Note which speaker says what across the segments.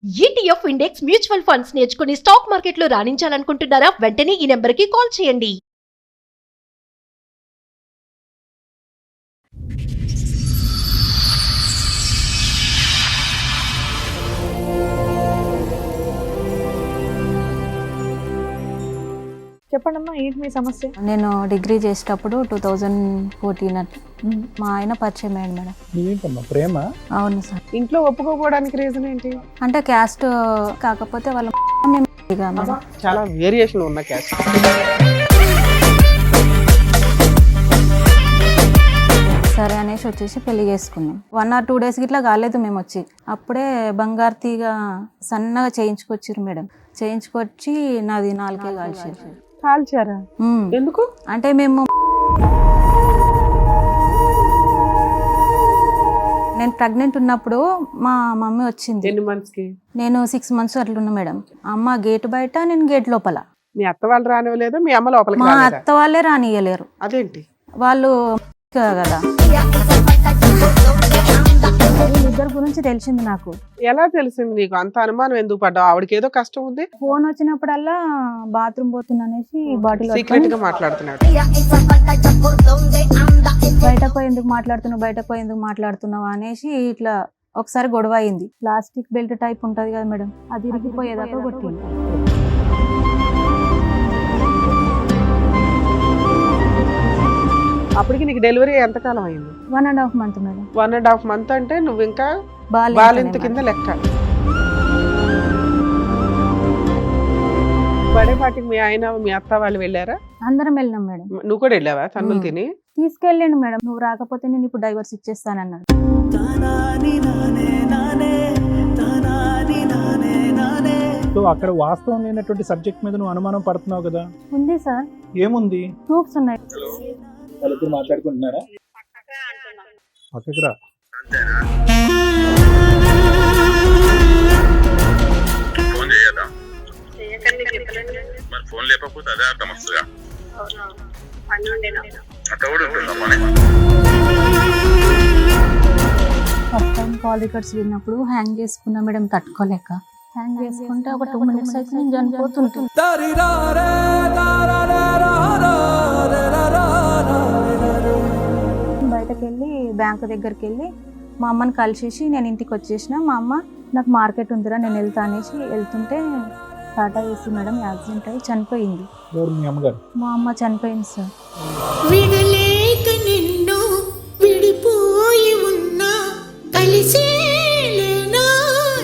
Speaker 1: ETF index mutual funds నేర్చుకుని stock మార్కెట్లో రాణించాలనుకుంటున్నారా? వెంటనే ఈ నెంబర్కి కాల్ చేయండి.
Speaker 2: చెప్పండమ్మా, ఏంటి మీ సమస్య?
Speaker 3: నేను డిగ్రీ చేసేటప్పుడు 2014 అట్లా మా ఆయన పరిచయం అయ్యాడు మేడం.
Speaker 4: ఏంటమ్మా ప్రేమ?
Speaker 3: అవును సార్.
Speaker 2: ఇంట్లో ఒప్పుకోకపోవడానికి రీజన్ ఏంటి?
Speaker 3: అంటే క్యాస్ట్ కాకపోతే వాళ్ళ మేము ఇక మేడం.
Speaker 2: చాలా వేరియేషన్ ఉన్న క్యాస్ట్.
Speaker 3: సరే అనేసి వచ్చేసి పెళ్లి చేసుకున్నాం. 1 or 2 days ఇట్లా కాలేదు మేము వచ్చి. అప్పుడే బంగారు తీగ సన్నగా చేయించుకొచ్చారు మేడం. చేయించుకొచ్చి నాది 4 కాల్చారు.
Speaker 2: కాల్చారా? ఎందుకు?
Speaker 3: అంటే మేము నేను ప్రెగ్నెంట్ ఉన్నప్పుడు మా మమ్మీ వచ్చింది.
Speaker 2: ఎన్ని మంత్స్ కి?
Speaker 3: నేను 6 months అట్లున్నా మేడం. అమ్మ గేట్ బయట, నేను గేట్ లోపల.
Speaker 2: మీ అత్త వాళ్ళు రానివ్వలేదు, మీ అమ్మ లోపలికి
Speaker 3: మా
Speaker 2: రాలేదా?
Speaker 3: అత్త వాళ్ళే రానియలేరు.
Speaker 2: అదేంటి?
Speaker 3: వాళ్ళు కదా వీళ్ళిద్దరి గురించి తెలిసింది నాకు.
Speaker 2: ఎలా తెలిసింది నీకు? అంత అనుమానం ఎందుకు పడ్డావు? ఆవిడకి ఏదో కష్టం ఉంది.
Speaker 3: ఫోన్ వచ్చినప్పుడల్లా బాత్రూమ్ పోతున్నా అనేసి బాటిల్
Speaker 2: సీక్రెట్ గా మాట్లాడుతున్నాడు.
Speaker 3: బయటకు పోయి ఎందుకు మాట్లాడుతున్నావు అనేసి ఇట్లా ఒకసారి గొడవ అయింది. ప్లాస్టిక్ బెల్ట్ టైప్ ఉంటది కదా మేడం, అది ఇరిగిపోయేదాకా కొట్టింది.
Speaker 2: అప్పటికి నీకు డెలివరీ ఎంతకాలం అయింది?
Speaker 3: 1.5 months మేడం.
Speaker 2: 1.5 months అంటే నువ్వు ఇంకా
Speaker 3: బాలింత
Speaker 2: బాలింత కింద లెక్క. బర్త్డే పార్టీకి మీ ఆయన మీ అత్త వాళ్ళు వెళ్ళారా?
Speaker 3: అందరం వెళ్ళినాం మేడం.
Speaker 2: నువ్వు కూడా వెళ్ళావా తన్నులు తిని?
Speaker 3: తీసుకెళ్ళండి మేడం. నువ్వు రాకపోతే నేను ఇప్పుడు డైవర్స్ ఇచ్చేస్తానన్నాడు.
Speaker 4: సో అక్కడ వాస్తవం లేనటువంటి సబ్జెక్ట్ మీద నువ్వు అనుమానం పడుతున్నావు కదా?
Speaker 3: ఉంది సార్,
Speaker 4: ఏముంది?
Speaker 3: ప్రూఫ్స్ ఉన్నాయి.
Speaker 4: వాళ్ళిద్దరు మాట్లాడుకుంటున్నారా? పక్కకి రా.
Speaker 5: ఫోన్ చేయదా? మరి ఫోన్ లేకపోతే అదే అర్థం వస్తుందా? అట్లా కూడా ఉంటుందమ్మా.
Speaker 3: ఫస్ట్ టైం కాల్ రికార్డ్స్ విన్నప్పుడు హ్యాంగ్ చేసుకున్నా మేడం, తట్టుకోలేక. హ్యాంగ్ చేసుకుంటే ఒక 2 minutes అయితే నేను చనిపోతుంటుంది. బయటకు వెళ్ళి బ్యాంక్ దగ్గరికి వెళ్ళి మా అమ్మని కలిసేసి నేను ఇంటికి వచ్చేసిన. మా అమ్మ నాకు మార్కెట్ ఉందిరా నేను వెళ్తా అనేసి వెళ్తుంటే టాటా ఏసీ మేడం యాక్సిడెంట్ అయ్యి చనిపోయింది.
Speaker 4: ఎవరు మీ అమ్మగారు?
Speaker 3: మా అమ్మ చనిపోయింది సార్.
Speaker 6: విడలేక నిన్ను విడిపోయి ఉన్నా కలిసేలేనా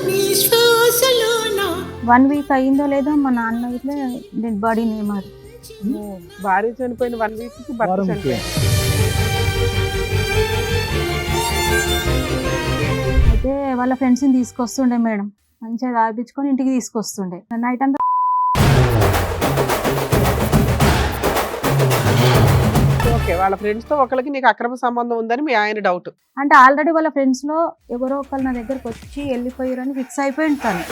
Speaker 6: నీ శ్వాసలోనా.
Speaker 3: 1 week అయిందో లేదో మా నాన్న ఇట్లా డెడ్ బాడీని ఏమారు.
Speaker 2: భార్య చనిపోయిన 1 week కి భర్త
Speaker 4: వారం
Speaker 2: చనిపోయాడు.
Speaker 3: అయితే వాళ్ళ ఫ్రెండ్స్ని తీసుకొస్తుండే మేడం, మంచిగా తాగిపించుకొని ఇంటికి తీసుకొస్తుండే. నైట్ అంతా
Speaker 2: ఓకే, వాళ్ళ ఫ్రెండ్స్ తో ఒకరికి నీకు అక్రమ సంబంధం ఉందని మీ ఆయన డౌట్.
Speaker 3: అంటే ఆల్రెడీ వాళ్ళ ఫ్రెండ్స్ లో ఎవరో ఒకళ్ళు నా దగ్గరకు వచ్చి వెళ్ళిపోయారని ఫిక్స్ అయిపోయి ఉంటాను.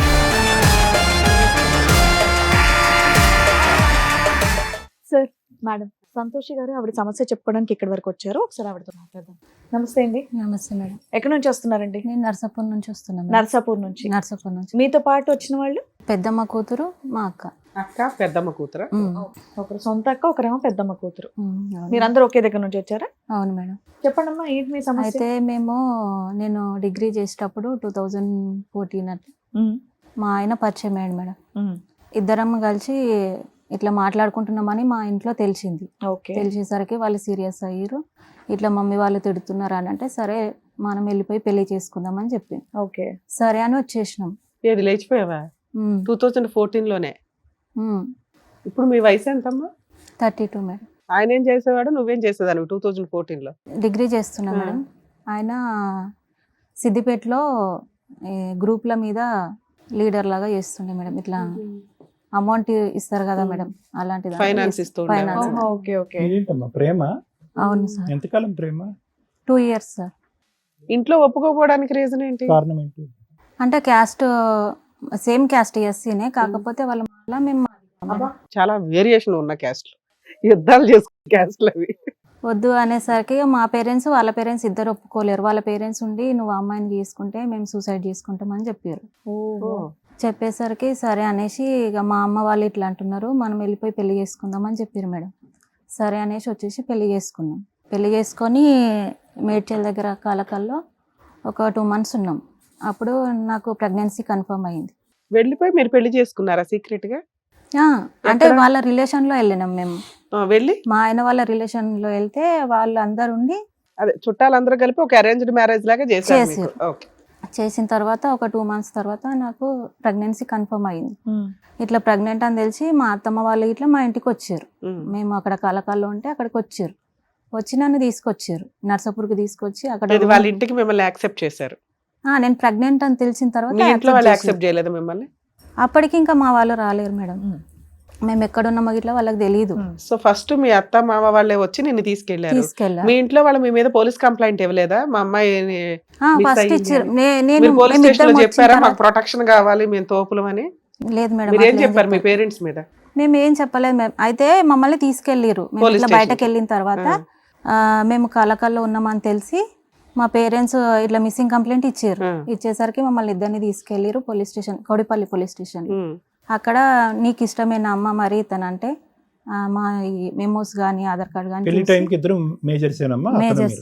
Speaker 2: సార్, మేడం సంతోషి గారు ఆవిడ సమస్య చెప్పుకోవడానికి ఇక్కడి వరకు వచ్చారు. ఒకసారి ఆవిడతో మాట్లాడదాం. నమస్తే అండి.
Speaker 3: నమస్తే మేడం.
Speaker 2: ఎక్కడి నుంచి వస్తున్నారండి?
Speaker 3: నేను నర్సాపూర్ నుంచి వస్తున్నాను.
Speaker 2: నర్సాపూర్ నుంచి.
Speaker 3: నర్సాపూర్ నుంచి.
Speaker 2: మీతో పాటు వచ్చిన వాళ్ళు?
Speaker 3: పెద్దమ్మ కూతురు, మా అక్క.
Speaker 2: అక్క, పెద్దమ్మ కూతురు. ఒకరు సొంత అక్క, ఒకరేమో పెద్దమ్మ కూతురు.
Speaker 3: అవును.
Speaker 2: మీరందరూ ఒకే దగ్గర నుంచి వచ్చారా?
Speaker 3: అవును మేడం.
Speaker 2: చెప్పండమ్మా, ఏంటి మీ సమస్య?
Speaker 3: అయితే నేను డిగ్రీ చేసేటప్పుడు 2014 అట్లా మా ఆయన పరిచయం అయ్యాడు మేడం. ఇద్దరం కలిసి ఇట్లా మాట్లాడుకుంటున్నామని మా ఇంట్లో తెలిసింది. తెలిసేసరికి వాళ్ళు సీరియస్ అయ్యారు. ఇట్లా మమ్మీ వాళ్ళు తిడుతున్నారు అని అంటే సరే మనం వెళ్ళిపోయి పెళ్లి చేసుకుందామని చెప్పింది.
Speaker 2: ఓకే,
Speaker 3: సరే అని వచ్చేసినాం.
Speaker 2: ఏది లేచిపోయావా? 2014 లోనే. ఇప్పుడు మీ వయసు ఎంతమ్మా?
Speaker 3: 32 మేడం.
Speaker 2: ఆయన ఏం చేసేవాడు, నువ్వేం చేసేదాన్ని 2014 లో?
Speaker 3: డిగ్రీ చేస్తున్నా మేడం. ఆయన సిద్దిపేటలో గ్రూప్ల మీద లీడర్ లాగా చేస్తుండే మేడం. ఇట్లా అమౌంట్ ఇస్తారు కదా మేడం, అలాంటిది
Speaker 2: ఫైనాన్స్ ఇస్తూ
Speaker 3: ఫైనాన్స్.
Speaker 2: Okay okay.
Speaker 4: ఏంటమ్మా ప్రేమ?
Speaker 3: అవును సార్.
Speaker 4: ఎంతకాలం ప్రేమ?
Speaker 3: 2 years సార్.
Speaker 2: ఇంట్లో ఒప్పుకోకపోవడానికి రీజన్ ఏంటి?
Speaker 4: కారణం ఏంటి?
Speaker 3: అంటే క్యాస్ట్ సేమ్ క్యాస్ట్ ఎస్సీనే, కాకపోతే వాళ్ళ మళ్ళీ మేము
Speaker 2: చాలా వేరియేషన్ ఉన్న క్యాస్ట్, యుద్ధాలు చేసుకునే క్యాస్ట్లు అవి.
Speaker 3: వద్దు అనేసరికి మా పేరెంట్స్ వాళ్ళ పేరెంట్స్ ఇద్దరు ఒప్పుకోలేరు. వాళ్ళ పేరెంట్స్ ఉండి నువ్వు అమ్మాయిని చేసుకుంటే మేము సూసైడ్ చేసుకుంటామని చెప్పారు. చెప్పేసరికి సరే అనేసి ఇక మా అమ్మ వాళ్ళు ఇట్లా అంటున్నారు, మనం వెళ్ళిపోయి పెళ్లి చేసుకుందాం అని చెప్పారు మేడం. సరే అనేసి వచ్చేసి పెళ్లి చేసుకున్నాం. పెళ్లి చేసుకొని మేడ్చల్ దగ్గర కాలకల్లో ఒక 2 months ఉన్నాం. అప్పుడు నాకు ప్రెగ్నెన్సీ కన్ఫర్మ్ అయింది.
Speaker 7: వెళ్ళిపోయి మీరు పెళ్లి చేసుకున్నారా సీక్రెట్ గా?
Speaker 3: అంటే
Speaker 7: ఎక్కడ?
Speaker 3: వాళ్ళ రిలేషన్లో వెళ్ళినాం మేము.
Speaker 7: వెళ్ళి
Speaker 3: మా ఆయన వాళ్ళ రిలేషన్లో వెళ్తే వాళ్ళు అందరు ఉండి
Speaker 7: అదే చుట్టాలందరూ కలిపి ఒక అరేంజ్డ్ మ్యారేజ్ లాగా చేశారు మీకు.
Speaker 3: చేశారు.
Speaker 7: ఓకే.
Speaker 3: చేసిన తర్వాత ఒక 2 months తర్వాత నాకు ప్రెగ్నెన్సీ కన్ఫర్మ్ అయింది. ఇట్లా ప్రెగ్నెంట్ అని తెలిసి మా అత్తమ్మ వాళ్ళు ఇట్లా మా ఇంటికి వచ్చారు. మేము అక్కడ కలకాల్లో ఉంటే అక్కడికి వచ్చారు. వచ్చి నన్ను తీసుకొచ్చారు, నర్సాపూర్కి తీసుకొచ్చి అక్కడ
Speaker 7: ఇది వాళ్ళ ఇంటికి మిమ్మల్ని యాక్సెప్ట్ చేశారు.
Speaker 3: నేను ప్రెగ్నెంట్ అని తెలిసిన తర్వాత
Speaker 7: మీ ఇంట్లో వాళ్ళు
Speaker 3: accept
Speaker 7: యాక్సెప్ట్
Speaker 3: చేశారు.
Speaker 7: చేయలేదు మిమ్మల్ని?
Speaker 3: అప్పటికి ఇంకా మా వాళ్ళు రాలేరు మేడం. మేము ఎక్కడున్నామో ఇట్లా వాళ్ళకి తెలియదు.
Speaker 7: సో ఫస్ట్ మీ అత్త మామ వాళ్ళే వచ్చి నిన్ను తీసుకెళ్లారు.
Speaker 3: తీసుకెళ్ళా
Speaker 7: మీ ఇంట్లో వాళ్ళు మీ మీద పోలీస్ కంప్లైంట్ ఇవ్వలేదా? మా అమ్మాయి miss
Speaker 3: ఫస్ట్
Speaker 7: అయ్యింది
Speaker 3: ఇచ్చారు.
Speaker 7: అని.
Speaker 3: నేను
Speaker 7: మీరు పోలీస్ స్టేషన్ లో
Speaker 3: మేమిద్దరం వచ్చిన
Speaker 7: చెప్పారా మాకు
Speaker 3: తర్వాత-
Speaker 7: ప్రొటెక్షన్ కావాలి మేము తోపులం అని?
Speaker 3: లేదు మేడం,
Speaker 7: మీరు ఏం
Speaker 3: అట్లా ఏం
Speaker 7: చెప్పారు మీ
Speaker 3: చెప్పలేదు.
Speaker 7: పేరెంట్స్ మీద?
Speaker 3: మేము ఏం చెప్పలేదు మేడం. అయితే మమ్మల్ని తీసుకెళ్ళిరు. మేము
Speaker 7: పోలీస్
Speaker 3: ఇట్లా
Speaker 7: స్టేషన్
Speaker 3: బయటకు వెళ్ళిన తర్వాత మేము కలకల్లో ఉన్నామని తెలిసి మా పేరెంట్స్ ఇట్లా మిస్సింగ్ కంప్లైంట్ ఇచ్చారు. ఇచ్చేసరికి మమ్మల్ని ఇద్దరిని తీసుకెళ్ళిరు police station, Kaudipalli police station. అక్కడ నీకు ఇష్టమైన అమ్మ మరి ఇతనంటే మా మెమోస్ కానీ ఆధార్ కార్డ్
Speaker 4: పెళ్లి
Speaker 3: కానీ
Speaker 4: టైంకి ఇద్దరు మేజర్స్ ఏనమ్మా?
Speaker 3: మేజర్స్.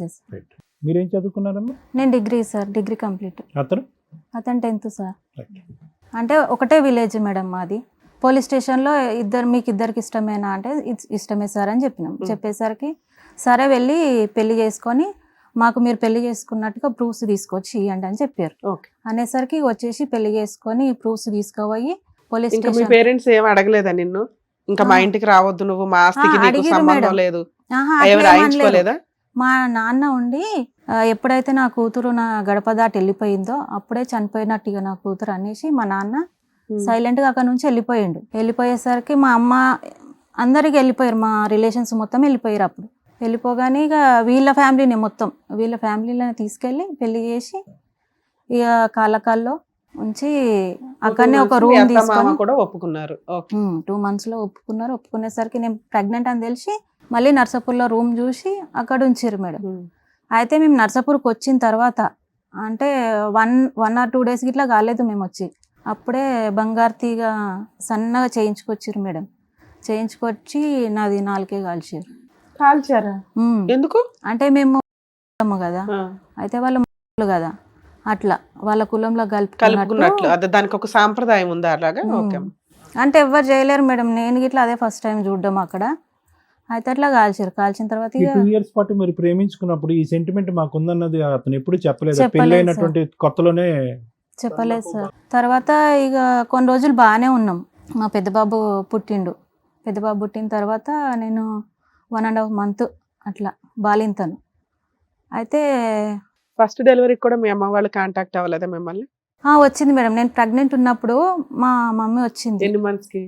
Speaker 4: మీరేం చదువుకున్నారమ్మా?
Speaker 3: నేను డిగ్రీ సార్, డిగ్రీ కంప్లీట్.
Speaker 4: అతను
Speaker 3: అతను 10th సార్. అంటే ఒకటే విలేజ్ మేడం మాది. పోలీస్ స్టేషన్లో మీకు ఇద్దరికి ఇష్టమేనా అంటే ఇష్టమే సార్ అని చెప్పినాం. చెప్పేసరికి సరే వెళ్ళి పెళ్లి చేసుకొని మాకు మీరు పెళ్లి చేసుకున్నట్టుగా ప్రూఫ్స్ తీసుకొచ్చి ఇవ్వండి అని చెప్పారు.
Speaker 7: ఓకే.
Speaker 3: అనేసరికి వచ్చేసి పెళ్లి చేసుకొని ప్రూఫ్స్ తీసుకుపోయి పోలీస్
Speaker 7: ఇంకా మీ
Speaker 3: స్టేషన్.
Speaker 7: పేరెంట్స్ ఏం అడగలేదా నిన్ను? ఇంకా మా ఇంటికి రావద్దు నువ్వు, మా ఆస్తికి నీకు
Speaker 3: అడిగిరు
Speaker 7: సంబంధం
Speaker 3: మేడం.
Speaker 7: లేదు
Speaker 3: ఆహా,
Speaker 7: ఎవరు
Speaker 3: అట్లా ఏం అనలేరు.
Speaker 7: రాయించుకోలేదా?
Speaker 3: మా నాన్న ఉండి ఎప్పుడైతే నా కూతురు నా గడప దాటి వెళ్ళిపోయిందో అప్పుడే చనిపోయినట్టు ఇక నా కూతురు అనేసి మా నాన్న సైలెంట్ గా అక్కడ నుంచి వెళ్ళిపోయిండు. వెళ్ళిపోయేసరికి మా అమ్మ అందరికి వెళ్ళిపోయారు, మా రిలేషన్స్ మొత్తం వెళ్ళిపోయారు. అప్పుడు వెళ్ళిపోగానే ఇక వీళ్ళ ఫ్యామిలీని తీసుకెళ్ళి పెళ్లి చేసి ఇక కాలకాల్లో ఉంచి అక్కడనే ఒక
Speaker 7: మీ
Speaker 3: రూమ్
Speaker 7: అత్త మామ
Speaker 3: తీసుకొని
Speaker 7: కూడా ఒప్పుకున్నారు. ఓకే.
Speaker 3: 2 months లో ఒప్పుకున్నారు. ఒప్పుకునేసరికి నేను ప్రెగ్నెంట్ అని తెలిసి మళ్ళీ నర్సాపూర్లో రూమ్ చూసి అక్కడ ఉంచారు మేడం. అయితే మేము నర్సాపూర్కి వచ్చిన తర్వాత అంటే 1 or 2 days ఇట్లా కాలేదు మేము వచ్చి. అప్పుడే బంగారు తీగ సన్నగా చేయించుకొచ్చారు మేడం. చేయించుకొచ్చి నాది 4 కాల్చారు.
Speaker 7: కాల్చారా? ఎందుకు?
Speaker 3: అంటే మేము కదా, అయితే వాళ్ళ కదా అట్లా వాళ్ళ కులంలో
Speaker 7: కలుపుకున్నట్లు అదే దానికి ఒక సాంప్రదాయం ఉందా అలాగా? ఓకే.
Speaker 3: అంటే ఎవరు చేయలేరు మేడం. నేను ఇట్లా అదే ఫస్ట్ టైం చూడడం అక్కడ. అయితే అట్లా కాల్చారు. కాల్చిన తర్వాత
Speaker 4: ఈ
Speaker 3: ఇక
Speaker 4: 2 years పాటు మీరు ప్రేమించుకున్నప్పుడు ఈ సెంటిమెంట్ మాకుందన్నది అతను ఎప్పుడు చెప్పలేదు?
Speaker 3: చెప్పలేదు
Speaker 4: పెళ్ళైనటువంటి కొత్తలోనే
Speaker 3: చెప్పలేదు సార్. తర్వాత ఇక కొన్ని రోజులు బాగానే ఉన్నాం. మా పెద్ద బాబు పుట్టిండు. పెద్ద బాబు పుట్టిన తర్వాత నేను 1.5 month అట్లా బాలింతను. అయితే
Speaker 7: ఫస్ట్ డెలివరీకి కూడా మీ అమ్మ వాళ్ళు కాంటాక్ట్ అవ్వలేదా మిమ్మల్ని?
Speaker 3: వచ్చింది మేడం. నేను ప్రెగ్నెంట్ ఉన్నప్పుడు మా మమ్మీ వచ్చింది.
Speaker 7: ఎన్ని మంత్స్ కి?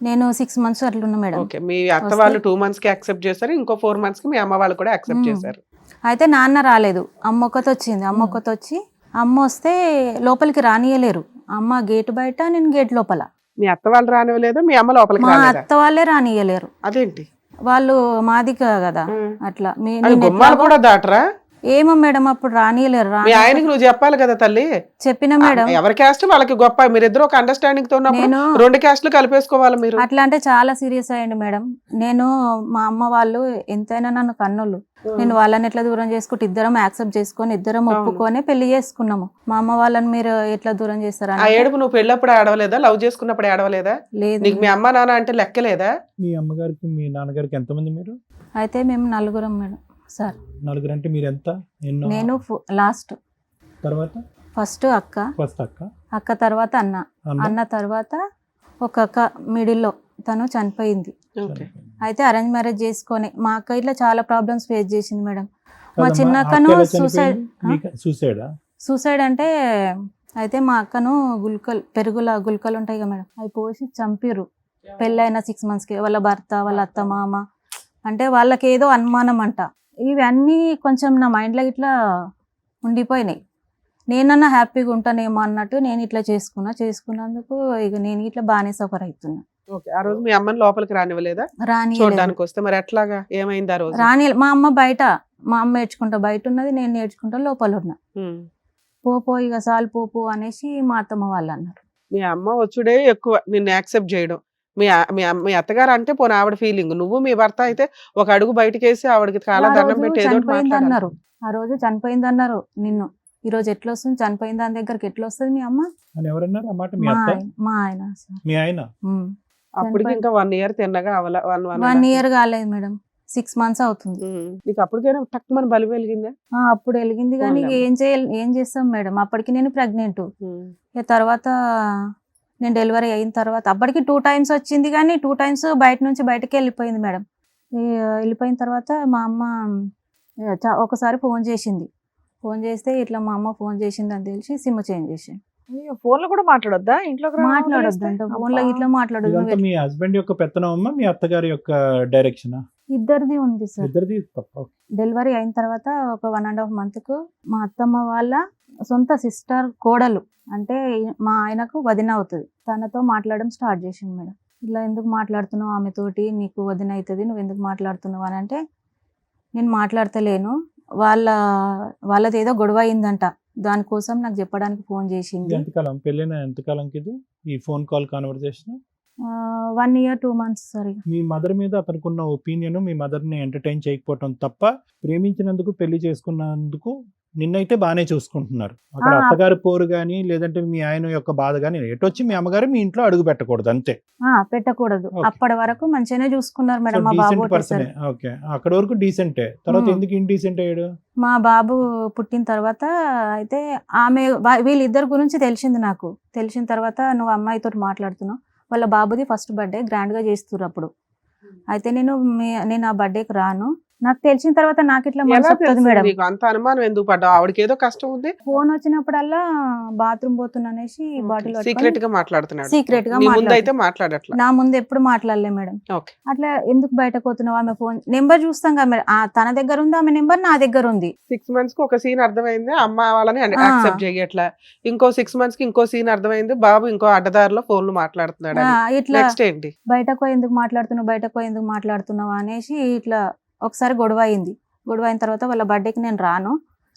Speaker 3: నేను 6 months అట్లా ఉన్నా మేడం.
Speaker 7: ఓకే. మీ అత్త వాళ్ళు 2 months కి యాక్సెప్ట్ చేశారు, ఇంకో 4 months కి మీ అమ్మ వాళ్ళు కూడా యాక్సెప్ట్ చేశారు.
Speaker 3: అయితే నాన్న రాలేదు, అమ్మ ఒక్కతో వచ్చింది. అమ్మ ఒక్కతో వచ్చి అమ్మ వస్తే లోపలికి రానియలేరు. అమ్మ గేట్ బయట, నేను గేట్ లోపల.
Speaker 7: మీ అత్త వాళ్ళు రానివ్వలేదు, మీ అమ్మ లోపలికి
Speaker 3: మా
Speaker 7: రాలేదా?
Speaker 3: అత్త వాళ్ళే రానియలేరు.
Speaker 7: అదేంటి?
Speaker 3: వాళ్ళు మాది కదా అట్లా.
Speaker 7: అది
Speaker 3: నేను
Speaker 7: గుమ్మాలు
Speaker 3: ఎట్లాగో-
Speaker 7: కూడా దాటరా?
Speaker 3: ఏమో మేడం అప్పుడు రానియలేరు.
Speaker 7: మీ ఆయనకి నువ్వు చెప్పాలి కదా తల్లి.
Speaker 3: చెప్పిన మేడం.
Speaker 7: ఎవరి క్యాస్ట్ వాళ్ళకి గొప్ప, మీరిద్దరు ఒక అండర్స్టాండింగ్ తో ఉన్నప్పుడు
Speaker 3: నేను
Speaker 7: 2 క్యాస్ట్లు కలిపేసుకోవాలి మీరు.
Speaker 3: అట్లా అంటే చాలా సీరియస్ అయ్యండి మేడం. నేను మా అమ్మ వాళ్ళు ఎంతైనా నన్ను కన్నోళ్ళు. నేను వాళ్ళని ఎట్లా దూరం చేసుకుంటే ఇద్దరం యాక్సెప్ట్ చేసుకొని ఇద్దరం ఒప్పుకొని పెళ్లి చేసుకున్నాము. మా అమ్మ వాళ్ళని మీరు ఎట్లా దూరం చేస్తారా?
Speaker 7: ఆ ఏడుపు నువ్వు పెళ్ళప్పుడు ఆడవలేదా? లవ్ చేసుకున్నప్పుడు ఆడవలేదా?
Speaker 3: లేదు.
Speaker 7: నీకు మీ అమ్మ నాన్న అంటే లెక్కలేదా?
Speaker 4: మీ అమ్మగారికి మీ నాన్నగారికి ఎంతమంది మీరు?
Speaker 3: అయితే మేము 4 మేడం సార్.
Speaker 4: 4 అంటే మీరు ఎంత? ఎన్నో?
Speaker 3: నేను లాస్ట్.
Speaker 4: తర్వాత
Speaker 3: ఫస్ట్ అక్క,
Speaker 4: అక్క
Speaker 3: తర్వాత అన్న తర్వాత ఒక అక్క మిడిల్లో తను చనిపోయింది. అయితే అరేంజ్ మ్యారేజ్ చేసుకొని మా అక్క ఇట్లా చాలా ప్రాబ్లమ్స్ ఫేస్ చేసింది మేడం. మా చిన్న అక్కను సూసైడ్ అంటే అయితే మా అక్కను పెరుగుల గుల్కలు ఉంటాయి కదా మేడం, అవి పోసి చంపిర్రు. పెళ్ళైన 6 monthsకి వాళ్ళ భర్త, వాళ్ళ అత్త మామ అంటే వాళ్ళకి ఏదో అనుమానం అంట. ఇవన్నీ కొంచెం నా మైండ్లో ఇట్లా ఉండిపోయినాయి. నేనన్నా హ్యాపీగా ఉంటానేమో అన్నట్టు నేను ఇట్లా చేసుకున్నందుకు ఇక నేను ఇట్లా బాగానే సఫర్ అవుతున్నా.
Speaker 7: ఆ రోజు మీ అమ్మని లోపలికి రానివ్వలేదా? చూడడానికి వస్తే మరి ఎట్లాగా ఏమైంది ఆ రోజు?
Speaker 3: మా అమ్మ బయట, మా అమ్మ ఏడ్చుకుంటా బయట ఉన్నది, నేను ఏడ్చుకుంటా లోపల ఉన్నా. పో ఇక సాల్ పో అనేసి మా అత్తమ్మ వాళ్ళు అన్నారు.
Speaker 7: మీ అమ్మ వచ్చుడే ఎక్కువ నిన్ను యాక్సెప్ట్ చేయడం. మీ అత్తగారు అంటే పోనీ ఆవిడ ఫీలింగ్, నువ్వు మీ భర్త అయితే ఒక అడుగు బయటకేసి ఆవిడకి చాలా
Speaker 3: ఆ
Speaker 7: దండం
Speaker 3: రోజు
Speaker 7: పెట్టి ఏదో ఒకటి
Speaker 3: చనిపోయింది
Speaker 7: మాట్లాడాలి.
Speaker 3: అన్నారు, ఆ రోజు చనిపోయింది అన్నారు నిన్ను. ఈ రోజు ఎట్లా వస్తుంది, చనిపోయిన దాని దగ్గరికి ఎట్లా వస్తుంది మీ అమ్మ?
Speaker 4: అని ఎవరన్నారు ఆ మాట? మీ
Speaker 3: మా
Speaker 4: అత్త?
Speaker 3: ఆయన, మా ఆయన సార్.
Speaker 4: మీ ఆయన?
Speaker 7: అప్పటికి ఇంకా 1 year తిన్నగా అవల
Speaker 3: 1 year కాలేదు మేడం, 6 months అవుతుంది.
Speaker 7: నీకు అప్పటికైనా టక్కుమని బలి వెలిగిందా?
Speaker 3: అప్పుడు వెలిగింది కానీ
Speaker 7: పోన్లే.
Speaker 3: ఏం చేస్తాం మేడం, అప్పటికి నేను ప్రెగ్నెంట్. ఇక తర్వాత నేను డెలివరీ అయిన తర్వాత అప్పటికి 2 times వచ్చింది కానీ 2 times బయటకి వెళ్ళిపోయింది మేడం. వెళ్ళిపోయిన తర్వాత మా అమ్మ ఒకసారి ఫోన్ చేసింది. ఫోన్ చేస్తే ఇట్లా మా అమ్మ ఫోన్ చేసింది అని తెలిసి సిమ్ చేంజ్ చేసింది.
Speaker 2: ఫోన్ లో కూడా మాట్లాడొద్దా? ఇంట్లోకి
Speaker 3: మాట్లాడొద్దు అంట, ఫోన్ లో ఇట్లా మాట్లాడొద్దు.
Speaker 4: ఇదంతా మీ హస్బెండ్ యొక్క పెత్తనం అమ్మా, మీ అత్తగారి యొక్క డైరెక్షన్?
Speaker 3: ఇద్దరిది ఉంది సార్.
Speaker 4: ఇద్దరిది తప్ప.
Speaker 3: డెలివరీ అయిన తర్వాత ఒక 1.5 month కు మా అత్తమ్మ వాళ్ళ సొంత సిస్టర్ కోడలు, అంటే మా ఆయనకు వదిన అవుతుంది, తనతో మాట్లాడడం స్టార్ట్ చేసింది మేడం. ఇట్లా ఎందుకు మాట్లాడుతున్నావు ఆమెతోటి, నీకు వదిన అవుతుంది, నువ్వు ఎందుకు మాట్లాడుతున్నావు అని అంటే, నేను మాట్లాడతలేను, వాళ్ళది ఏదో గొడవ అయిందంట, దానికోసం నాకు చెప్పడానికి ఫోన్ చేసింది.
Speaker 4: ఎంతకాలం పెళ్ళైన ఎంతకాలంకి ఇది ఈ phone call conversation?
Speaker 3: 1 year 2 months sir.
Speaker 4: మీ మదర్ మీద అతనుకున్న ఒపీనియన్ మీ మదర్ని ఎంటర్టైన్ చేయకపోవటం తప్ప, ప్రేమించినందుకు పెళ్లి చేసుకున్నందుకు నిన్నైతే బాగానే చూసుకుంటున్నారు. అక్కడ అత్తగారి పోరు కానీ లేదంటే మీ ఆయన యొక్క బాధ కానీ ఎటొచ్చి మీ అమ్మగారు మీ ఇంట్లో అడుగు పెట్టకూడదు అంతే.
Speaker 3: పెట్టకూడదు.
Speaker 4: Okay.
Speaker 3: అప్పటి వరకు మంచిగానే చూసుకున్నారు మేడం. మా బాబు
Speaker 4: డీసెంట్ పర్సన్. ఓకే, అక్కడ వరకు డీసెంటే. తర్వాత ఎందుకు ఇండీసెంట్ అయ్యాడు?
Speaker 3: మా బాబు పుట్టిన తర్వాత అయితే వీళ్ళిద్దరి గురించి తెలిసింది నాకు. తెలిసిన తర్వాత నువ్వు అమ్మాయితో మాట్లాడుతున్నావు, వాళ్ళ బాబుది ఫస్ట్ బర్త్డే గ్రాండ్ గా చేస్తున్నారు అప్పుడు. అయితే నేను ఆ బర్త్డేకి రాను, నాకు తెలిసిన తర్వాత నాకు ఇట్లా
Speaker 7: ఎలా
Speaker 3: మనసు వస్తుంది
Speaker 7: తెలుసు
Speaker 3: మేడం.
Speaker 7: నీకు? అంత అనుమానం ఎందుకు పడ్డావు? ఆవిడకి ఏదో కష్టం ఉంది,
Speaker 3: ఫోన్ వచ్చినప్పుడల్లా బాత్రూమ్ పోతున్నా అనేసి బాటిల్
Speaker 7: సీక్రెట్ గా మాట్లాడుతున్నాడు.
Speaker 3: సీక్రెట్ గా
Speaker 7: నీ ముందు అయితే మాట్లాడట్లా.
Speaker 3: నా ముందు ఎప్పుడు మాట్లాడలే మేడం.
Speaker 7: ఓకే.
Speaker 3: అట్లా ఎందుకు బయటకు పోతున్నావు, ఆమె ఫోన్ నెంబర్ చూస్తాం కదా మేడం, తన దగ్గర ఉంది, ఆమె నెంబర్ నా దగ్గర ఉంది.
Speaker 7: 6 months కి ఒక సీన్ అర్థమైంది, అమ్మ వాళ్ళని యాక్సెప్ట్ చేయట్లా. ఇంకో 6 months కి ఇంకో సీన్ అర్థమైంది, బాబు ఇంకో అడ్డదారిలో ఫోన్లు మాట్లాడుతున్నాడు.
Speaker 3: ఇట్లా
Speaker 7: నెక్స్ట్ ఏంటి?
Speaker 3: బయటకు ఎందుకు మాట్లాడుతున్నావు అనేసి ఇట్లా ఒకసారి గొడవ అయింది. గొడవ అయిన తర్వాత వాళ్ళ బర్త్డేకి నేను రాను,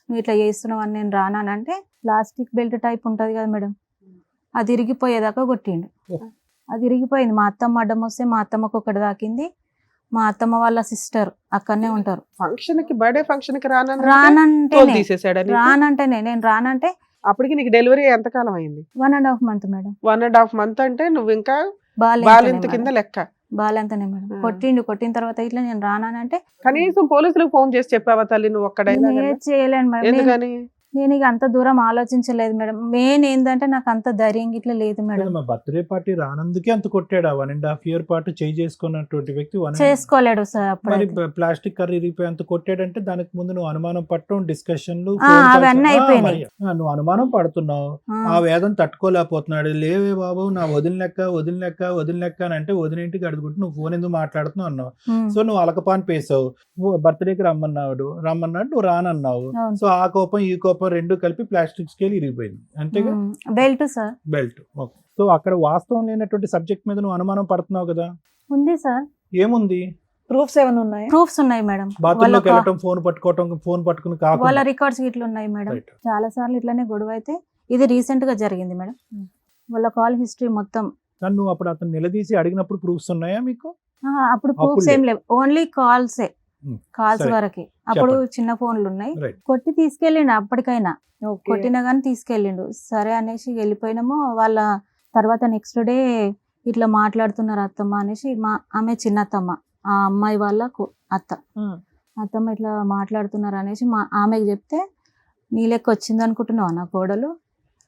Speaker 3: నువ్వు ఇట్లా చేస్తున్నావు అని నేను రాను అని అంటే, ప్లాస్టిక్ బెల్ట్ టైప్ ఉంటుంది కదా మేడం, అది ఇరిగిపోయేదాకా కొట్టిండు. అది ఇరిగిపోయింది. మా అత్తమ్మ అడ్డం వస్తే మా అత్తమ్మకు ఒకటి తాకింది. మా అత్తమ్మ వాళ్ళ సిస్టర్ అక్కడనే ఉంటారు.
Speaker 7: ఫంక్షన్ కి, బర్త్డే ఫంక్షన్ కి
Speaker 3: రానంటేనే నేను రానంటే,
Speaker 7: అప్పటికి నీకు డెలివరీ ఎంత కాలం అయింది?
Speaker 3: 1.5 month మేడం.
Speaker 7: 1.5 month అంటే నువ్వు ఇంకా
Speaker 3: బాలింత
Speaker 7: బాలింత కింద లెక్క.
Speaker 3: బాలంతనే మేడం. కొట్టిన తర్వాత ఇట్లా నేను రానంటే,
Speaker 7: కనీసం పోలీసులకు ఫోన్ చేసి చెప్పావా తల్లి నువ్వు ఒక్కడైనా?
Speaker 3: నేను చేయలేను మేడం.
Speaker 7: ఎందుకని?
Speaker 3: నేను ఇక అంత దూరం ఆలోచించలేదు మేడం. మెయిన్ ఏంటంటే నాకు అంత ధైర్యం ఇట్లా లేదు మేడం.
Speaker 4: మా బర్త్డే పార్టీ రానందుకే అంత కొట్టాడు. 1.5 year పాటు చేయి చేసుకున్నటువంటి వ్యక్తి
Speaker 3: చేసుకోలేడు సార్.
Speaker 4: మరి
Speaker 3: అప్పుడు
Speaker 4: ప్లాస్టిక్ కర్రీ ఇరిగిపోయి అంత కొట్టాడంటే దానికి ముందు నువ్వు అనుమానం పట్టడం, డిస్కషన్లు,
Speaker 3: అవన్నీ అయిపోయినాయి.
Speaker 4: నువ్వు అనుమానం పడుతున్నావు, ఆ వేదన తట్టుకోలేకపోతున్నాడు. లేవే బాబు నా వదిన లెక్క అని అంటే వదినేంటికి అడుగుంటే నువ్వు ఫోన్ ఎందుకు మాట్లాడుతున్నావు అన్నావు. సో నువ్వు అలకపాన్ పేసావు, బర్త్డేకి రమ్మన్నాడు, నువ్వు రానన్నావు. సో ఆ కోపం ఈ కోపం రెండు కలిపి ప్లాస్టిక్ స్కేల్ ఇరిగిపోయింది అంతేగా.
Speaker 3: Belt sir,
Speaker 4: belt. Okay. So అక్కడ వాస్తవం లేనటువంటి సబ్జెక్ట్ మీద నువ్వు అనుమానం పడుతున్నావు కదా.
Speaker 3: ఉంది సార్.
Speaker 4: ఏముంది?
Speaker 2: ప్రూఫ్స్ ఏమైనా ఉన్నాయి?
Speaker 3: ప్రూఫ్స్ ఉన్నాయి మేడం.
Speaker 4: బాత్రూమ్ లోకి వెళ్ళటం, ఫోన్ పట్టుకుని
Speaker 3: వాళ్ళ
Speaker 4: కాకుండా
Speaker 3: రికార్డ్స్ ఇట్లా ఉన్నాయి మేడం.
Speaker 4: Right.
Speaker 3: చాలా సార్లు ఇట్లానే గొడవ అయితే ఇది రీసెంట్ గా జరిగింది మేడం. వాళ్ళ కాల్ హిస్టరీ మొత్తం.
Speaker 4: కానీ నువ్వు అప్పుడు అతను నిలదీసి అడిగినప్పుడు ప్రూఫ్స్ ఉన్నాయా మీకు?
Speaker 3: అప్పుడు ప్రూఫ్స్ ఏం లేవు, ఓన్లీ కాల్స్
Speaker 4: సరే.
Speaker 3: వరకే. అప్పుడు
Speaker 4: చెప్పండి.
Speaker 3: చిన్న ఫోన్లు ఉన్నాయి.
Speaker 4: Right.
Speaker 3: కొట్టి తీసుకెళ్ళిండు అప్పటికైనా,
Speaker 2: Okay.
Speaker 3: కొట్టినా కానీ తీసుకెళ్ళిండు. సరే అనేసి వెళ్ళిపోయినాము. వాళ్ళ తర్వాత నెక్స్ట్ డే ఇట్లా మాట్లాడుతున్నారు అత్తమ్మ అనేసి, ఆమె చిన్న అత్తమ్మ, ఆ అమ్మాయి వాళ్ళ అత్తమ్మ ఇట్లా మాట్లాడుతున్నారు అనేసి ఆమెకి చెప్తే, నీ లెక్క వచ్చింది అనుకుంటున్నావా నా కోడలు,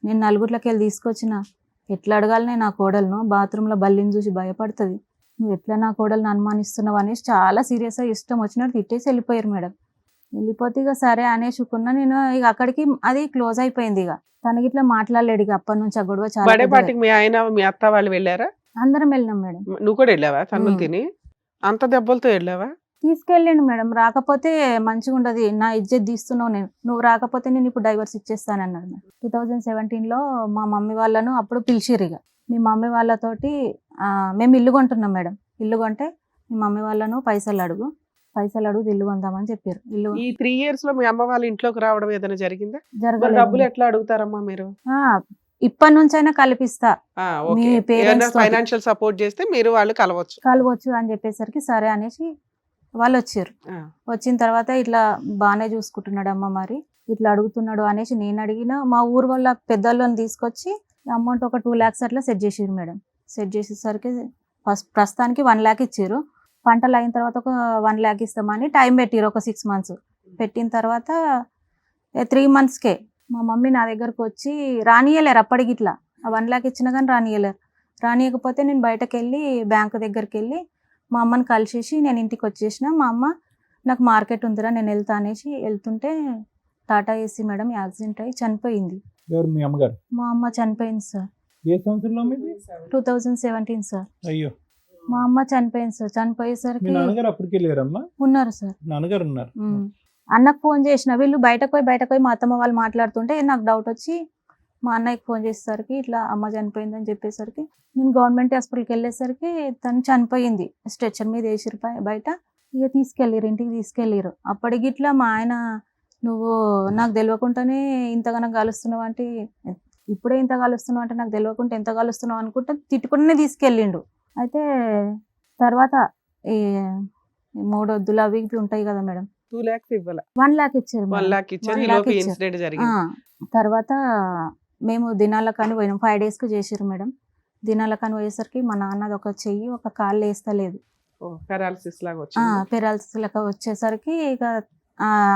Speaker 3: నేను నలుగురిలోకి వెళ్ళి తీసుకొచ్చిన, ఎట్లా అడగాలనే నా కోడలను, బాత్రూంలో బల్లిని చూసి భయపడుతుంది, నువ్వు ఎట్లా నా కోడలను అనుమానిస్తున్నావు అనేసి చాలా సీరియస్గా ఇష్టం వచ్చినట్టు తిట్టేసి వెళ్ళిపోయారు మేడం. వెళ్ళిపోతే ఇక సరే అనేసుకున్నా నేను. ఇక అక్కడికి అది క్లోజ్ అయిపోయింది. ఇక తనకి ఇట్లా మాట్లాడలేడు. ఇక అప్పటి నుంచి ఆ గొడవ చాలా
Speaker 7: బర్త్డే
Speaker 3: పెద్దగా.
Speaker 7: పార్టీకి మీ ఆయన మీ అత్త వాళ్ళు వెళ్ళారా?
Speaker 3: అందరం వెళ్ళినాం మేడం.
Speaker 7: నువ్వు కూడా వెళ్ళావా? తన్నులు తిని అంత దెబ్బలతో వెళ్ళావా?
Speaker 3: తీసుకెళ్ళండి మేడం. రాకపోతే మంచిగా ఉండదు, నా ఇజ్జత్ తీస్తున్నావు, నువ్వు రాకపోతే నేను ఇప్పుడు డైవర్స్ ఇచ్చేస్తానన్నాడు మేడం. 2017లో మా మమ్మీ వాళ్ళను అప్పుడు పిలిచిర్రు. ఇక మీ మమ్మీ వాళ్ళతోటి మేము ఇల్లు కొంటున్నాం మేడం. ఇల్లు కొంటే మీ మమ్మీ వాళ్ళను పైసలు అడుగు ఇల్లు కొందామని చెప్పారు.
Speaker 7: ఈ 3 years లో మీ అమ్మ వాళ్ళ ఇంట్లోకి రావడం ఏదైనా జరిగిందా?
Speaker 3: జరగలేదు.
Speaker 7: డబ్బులు ఎట్లా అడుగుతారమ్మా మీరు?
Speaker 3: ఇప్పటి నుంచైనా కల్పిస్తా
Speaker 7: ఓకే
Speaker 3: మీ parents తోటి.
Speaker 7: ఫైనాన్షియల్ సపోర్ట్ చేస్తే మీరు వాళ్ళు కలవచ్చు.
Speaker 3: కలవచ్చు అని చెప్పేసరికి సరే అనేసి వాళ్ళు వచ్చారు.
Speaker 7: ఆ,
Speaker 3: వచ్చిన తర్వాత ఇట్లా బాగానే చూసుకుంటున్నాడు మరి ఇట్లా అడుగుతున్నాడు అనేసి నేను అడిగిన మా ఊరు వాళ్ళ పెద్దోళ్ళని తీసుకొచ్చి అమౌంట్ ఒక 2 lakhs అట్లా సెట్ చేసారు మేడం. సెట్ చేసేసరికి ప్రస్తుతానికి 1 lakh ఇచ్చారు. పంటలు అయిన తర్వాత ఒక 1 lakh ఇస్తామని టైం పెట్టిరు ఒక 6 months. పెట్టిన తర్వాత 3 monthsకే మా మమ్మీ నా దగ్గరకు వచ్చి రానియలేరు అప్పటికి ఇట్లా 1 lakh ఇచ్చినా కానీ రానియలేరు. రానియకపోతే నేను బయటకు వెళ్ళి బ్యాంకు దగ్గరికి వెళ్ళి మా అమ్మని కలిసేసి నేను ఇంటికి వచ్చేసిన. మా అమ్మ నాకు మార్కెట్ ఉందిరా నేను వెళ్తా అనేసి వెళ్తుంటే టాటా ఏసీ మేడం యాక్సిడెంట్ అయ్యి చనిపోయింది.
Speaker 4: ఎవరు మీ అమ్మగారు?
Speaker 3: మా అమ్మ చనిపోయింది సార్.
Speaker 4: ఏ సంవత్సరంలో మీది?
Speaker 3: 2017 సార్.
Speaker 4: అయ్యో,
Speaker 3: మా అమ్మ చనిపోయింది సార్.
Speaker 4: మీ
Speaker 3: చనిపోయేసరికి
Speaker 4: నాన్నగారు అప్పటికి లేరమ్మా?
Speaker 3: ఉన్నారు సార్.
Speaker 4: నాన్నగారు ఉన్నారు.
Speaker 3: అన్నకు ఫోన్ చేసిన వీళ్ళు బయటకు పోయి మా అత్తమ్మ వాళ్ళు మాట్లాడుతుంటే నాకు డౌట్ వచ్చి మా అన్నయ్యకి ఫోన్ చేసేసరికి ఇట్లా అమ్మ చనిపోయిందని చెప్పేసరికి నేను గవర్నమెంట్ హాస్పిటల్కి వెళ్ళేసరికి తను చనిపోయింది. స్ట్రెచర్ మీద వేసిరు బయట. ఇక తీసుకెళ్ళిరు, ఇంటికి తీసుకెళ్ళిరు. అప్పటికి ఇట్లా మా ఆయన నువ్వు నాకు తెలియకుండానే ఇంతగానో కలుస్తున్నావు అంటే ఇప్పుడే ఇంత కలుస్తున్నావు అంటే నాకు తెలియకుండా ఎంత కలుస్తున్నావు అనుకుంటే తిట్టుకుంటూనే తీసుకెళ్ళిండు. అయితే తర్వాత ఈ 3 వద్దులు అవి ఇవి ఉంటాయి కదా మేడం,
Speaker 7: 2 lakhs ఇవ్వాల.
Speaker 3: 1 lakh ఇచ్చారు
Speaker 7: 1
Speaker 3: మేడం.
Speaker 7: lakh ఇచ్చారు.
Speaker 3: 1
Speaker 7: ఈ
Speaker 3: lakh
Speaker 7: లోపు
Speaker 3: ఇచ్చారు.
Speaker 7: ఇన్సిడెంట్ జరిగింది.
Speaker 3: తర్వాత మేము దినాల కానీ పోయినాం. 5 daysకి చేసారు మేడం. దినాల కానీ పోయేసరికి మా నాన్నది ఒక చెయ్యి ఒక కాళ్ళు వేస్తలేదు.
Speaker 7: పారాలసిస్ లాగా వచ్చింది.
Speaker 3: పెరాలసిస్ లెక్క వచ్చేసరికి ఇక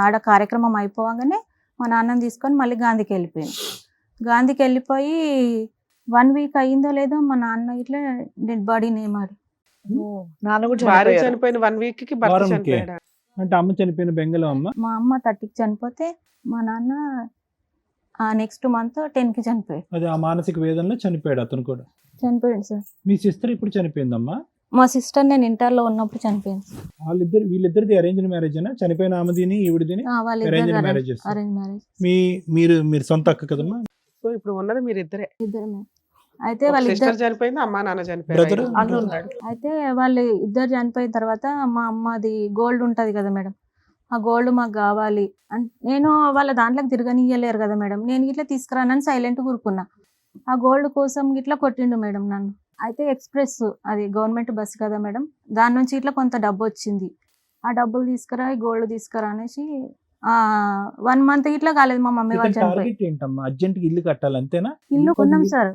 Speaker 3: ఆడ కార్యక్రమం అయిపోగానే మా నాన్నని తీసుకొని మళ్ళీ గాంధీకి వెళ్ళిపోయాను. గాంధీకి వెళ్ళిపోయి 1 week అయ్యిందో లేదో మా నాన్న ఇట్లా డెడ్ బాడీని ఏమాడు.
Speaker 2: నాన్న కూడా
Speaker 7: భార్య
Speaker 2: చనిపోయారు.
Speaker 7: చనిపోయిన 1 week కి భర్త
Speaker 4: వారంకి.
Speaker 7: చనిపోయాడా?
Speaker 4: అంటే అమ్మ చనిపోయిన బెంగళం అమ్మ.
Speaker 3: మా అమ్మ 30కి చనిపోతే మా నాన్న నెక్స్ట్ మంత్ 10కి చనిపోయాడు.
Speaker 4: అది ఆ మానసిక వేదనలో చనిపోయాడు అతను కూడా.
Speaker 3: చనిపోయాడు సార్.
Speaker 4: మీ సిస్టర్ ఇప్పుడు చనిపోయిందమ్మా?
Speaker 3: మా సిస్టర్ నేను ఇంటర్లో ఉన్నప్పుడు చనిపోయింది సార్.
Speaker 4: వీళ్ళిద్దరిది అరేంజ్డ్ మ్యారేజ్ అయినా? చనిపోయిన ఆమెదిని ఈవిడిదిని
Speaker 3: వాళ్ళిద్దరు
Speaker 4: arranged marriages.
Speaker 3: Arrange marriage.
Speaker 4: మీరు సొంత అక్క కదమ్మా?
Speaker 7: సో ఇప్పుడు ఉన్నది మీరు ఇద్దరే.
Speaker 3: ఇద్దరు. అయితే
Speaker 7: సిస్టర్
Speaker 3: వాళ్ళిద్దరు
Speaker 7: చనిపోయింది, అమ్మా నాన్న
Speaker 4: Brother?
Speaker 7: చనిపోయారు.
Speaker 2: అన్న ఉన్నాడు.
Speaker 3: అయితే వాళ్ళు ఇద్దరు చనిపోయిన తర్వాత మా అమ్మది గోల్డ్ ఉంటది కదా మేడం, ఆ గోల్డ్ మాకు కావాలి అంటే నేను వాళ్ళ దాంట్లోకి తిరగనియ్యలేరు కదా మేడం. నేను ఇట్లా తీసుకురానని సైలెంట్ కూరుకున్నా. ఆ గోల్డ్ కోసం ఇట్లా కొట్టిండు మేడం నన్ను. అయితే ఎక్స్ప్రెస్ అది గవర్నమెంట్ బస్ కదా మేడం, దాని నుంచి ఇట్లా కొంత డబ్బు వచ్చింది. ఆ డబ్బులు తీసుకురా ఈ గోల్డ్ తీసుకురా అనేసి 1 month ఇట్లా కాలేదు మా మమ్మీ వాళ్ళు చనిపోయి.
Speaker 4: టార్గెట్ ఏంటమ్మా? అర్జెంట్ గా ఇల్లు కట్టాలి అంతేనా?
Speaker 3: ఇల్లు కొన్నాం సార్.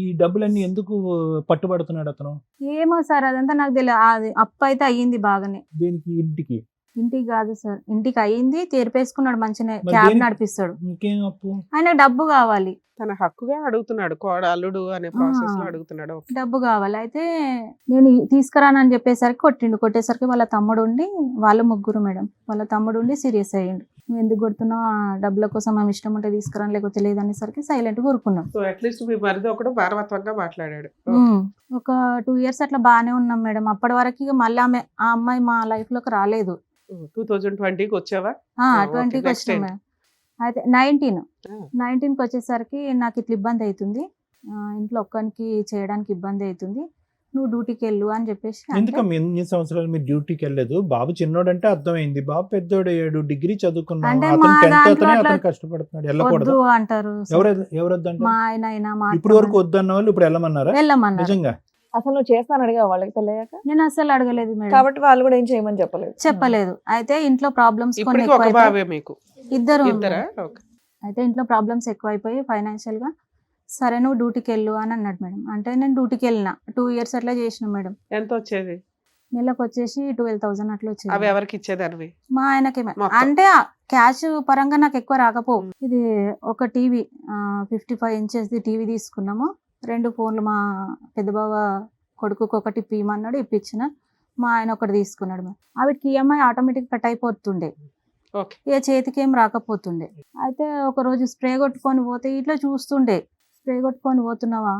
Speaker 4: ఈ డబ్బులన్నీ ఎందుకు పట్టుబడుతున్నాడు అతను?
Speaker 3: ఏమో సార్ అదంతా నాకు తెలియదు. అది అప్పు అయితే అయ్యింది బాగానే.
Speaker 4: దేనికి? ఇంటికి?
Speaker 3: ఇంటికి కాదు సార్, ఇంటికి అయ్యింది. తీర్పేసుకున్నాడు మంచిగా,
Speaker 4: మరి
Speaker 3: క్యాబ్
Speaker 4: దేనికి?
Speaker 3: నడిపిస్తాడు.
Speaker 4: ఇంకేం అప్పు?
Speaker 3: ఆయన డబ్బు కావాలి.
Speaker 7: తన హక్కుగా అడుగుతున్నాడు, అల్లుడు అనే ప్రాసెస్ లో అడుగుతున్నాడు. Okay.
Speaker 3: డబ్బు కావాలి. అయితే నేను తీసుకురానని చెప్పేసరికి కొట్టేసరికి వాళ్ళ తమ్ముడు ఉండి, వాళ్ళు ముగ్గురు మేడం, వాళ్ళ తమ్ముడు ఉండి సీరియస్ అయ్యిండు. నువ్వు ఎందుకు కొడుతున్నావు, ఆ డబ్బుల కోసం మేము ఇష్టం ఉంటే తీసుకురాని లేకపోతే లేదనేసరికి సైలెంట్ కూరుకున్నాం.
Speaker 7: సో అట్లీస్ట్ మీ మరిది ఒకడు భారవత్వంగా మాట్లాడాడు.
Speaker 3: ఒక 2 years అట్లా బాగానే ఉన్నాం మేడం. అప్పటి వరకు ఇక మళ్ళీ ఆ అమ్మాయి మా లైఫ్ లోకి రాలేదు.
Speaker 7: 2020కి వచ్చావా?
Speaker 3: 20కి
Speaker 7: next
Speaker 3: వచ్చినాం
Speaker 7: ఏంటి?
Speaker 3: మేడం. అయితే 19కి వచ్చేసరికి నాకు ఇట్లా ఇబ్బంది అవుతుంది, ఇంట్లో ఒక్కరికి చేయడానికి ఇబ్బంది అవుతుంది, నువ్వు డ్యూటీకి వెళ్ళు అని చెప్పేసి అంటే,
Speaker 4: ఎందుకమ్మా ఎన్ని సంవత్సరాలు మీరు డ్యూటీకి వెళ్ళలేదు? బాబు చిన్నోడంటే అర్థమైంది, బాబు పెద్దోడయ్యాడు, డిగ్రీ చదువుకున్నాడు,
Speaker 3: అంటే
Speaker 4: అతను
Speaker 3: మా
Speaker 4: 10th
Speaker 3: దాంట్లో
Speaker 4: అతనే,
Speaker 3: అట్లా
Speaker 4: అతను కష్టపడుతున్నాడు, వెళ్ళకూడదు.
Speaker 3: వద్దు అంటారు సార్.
Speaker 4: ఎవరు వద్దంటారు?
Speaker 3: మా ఆయన అయినా మా
Speaker 4: ఇప్పుడు వరకు
Speaker 3: అత్తమ్మ
Speaker 4: వద్దన్న వాళ్ళు ఇప్పుడు వెళ్ళమన్నారా?
Speaker 3: వెళ్ళమన్నారు.
Speaker 4: నిజంగా?
Speaker 2: అసలు నువ్వు చేస్తాను అడిగా వాళ్ళకి పెళ్ళయ్యాక,
Speaker 3: నేను అసలు అడగలేదు మేడం,
Speaker 2: కాబట్టి వాళ్ళు కూడా ఏం చేయమని చెప్పలేదు.
Speaker 3: చెప్పలేదు. అయితే ఇంట్లో ప్రాబ్లమ్స్ కొన్ని
Speaker 7: ఇప్పటికి ఒక
Speaker 3: ఎక్కువైపోయి
Speaker 7: బాబే మీకు?
Speaker 3: ఇద్దరు
Speaker 7: ఇద్దరా?
Speaker 3: ఉన్నారు.
Speaker 7: Okay.
Speaker 3: అయితే ఇంట్లో ప్రాబ్లమ్స్ ఎక్కువైపోయి ఫైనాన్షియల్ గా సరే నువ్వు డ్యూటీకి వెళ్ళు అని అన్నాడు మేడం. అంటే నేను డ్యూటీకి వెళ్ళిన 2 years అట్లా చేసిన మేడం.
Speaker 7: ఎంత వచ్చేది?
Speaker 3: నెలకు వచ్చేసి 12,000 అట్లా
Speaker 7: అవి
Speaker 3: వచ్చేది.
Speaker 7: ఎవరికి ఇచ్చేదానివి?
Speaker 3: మా ఆయనకి
Speaker 7: మొత్తం.
Speaker 3: అంటే క్యాష్ పరంగా నాకు ఎక్కువ రాకపోవు. ఇది ఒక టీవీ 55 inches టీవీ తీసుకున్నాము. 2 ఫోన్లు మా పెద్ద బావ కొడుకుకి ఒకటి ఇప్పిమన్నాడు, ఇప్పించిన. మా ఆయన ఒకటి తీసుకున్నాడు మేడం. వాటికి ఈఎంఐ ఆటోమేటిక్ కట్ అయిపోతుండే,
Speaker 7: ఓకే.
Speaker 3: ఇక చేతికి ఏం రాకపోతుండే. అయితే ఒక రోజు స్ప్రే కొట్టుకొని పోతే ఇట్లా చూస్తుండే, స్ప్రే కొట్టుకొని పోతున్నావా,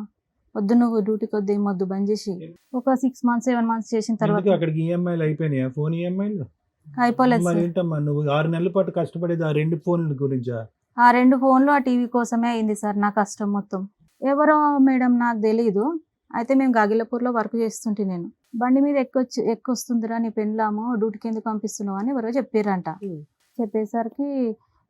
Speaker 3: వద్దు నువ్వు డ్యూటీకి వద్దు, ఏం వద్దు, బంద్ చేసి. ఒక 6 months 7 months చేసిన
Speaker 4: ఎందుకు
Speaker 3: తర్వాత
Speaker 4: అక్కడికి ఈఎంఐలు అయిపోయినాయా? ఫోన్ ఈఎంఐలు
Speaker 3: అయిపోలేదు
Speaker 4: మరి
Speaker 3: సార్.
Speaker 4: ఏంటమ్మా నువ్వు 6 నెలల పాటు కష్టపడేది ఆ 2 ఫోన్ల గురించా?
Speaker 3: ఆ 2 ఫోన్లు ఆ టీవీ కోసమే అయింది సార్ నా కష్టం మొత్తం. ఎవరో మేడం నాకు తెలీదు. అయితే మేము గాగిలపూర్లో వర్క్ చేస్తుంటే నేను బండి మీద ఎక్కొస్తుందిరా నీ పెళ్ళాము, డ్యూటీకి ఎందుకు పంపిస్తున్నావు అని ఎవరో చెప్పారంట. చెప్పేసరికి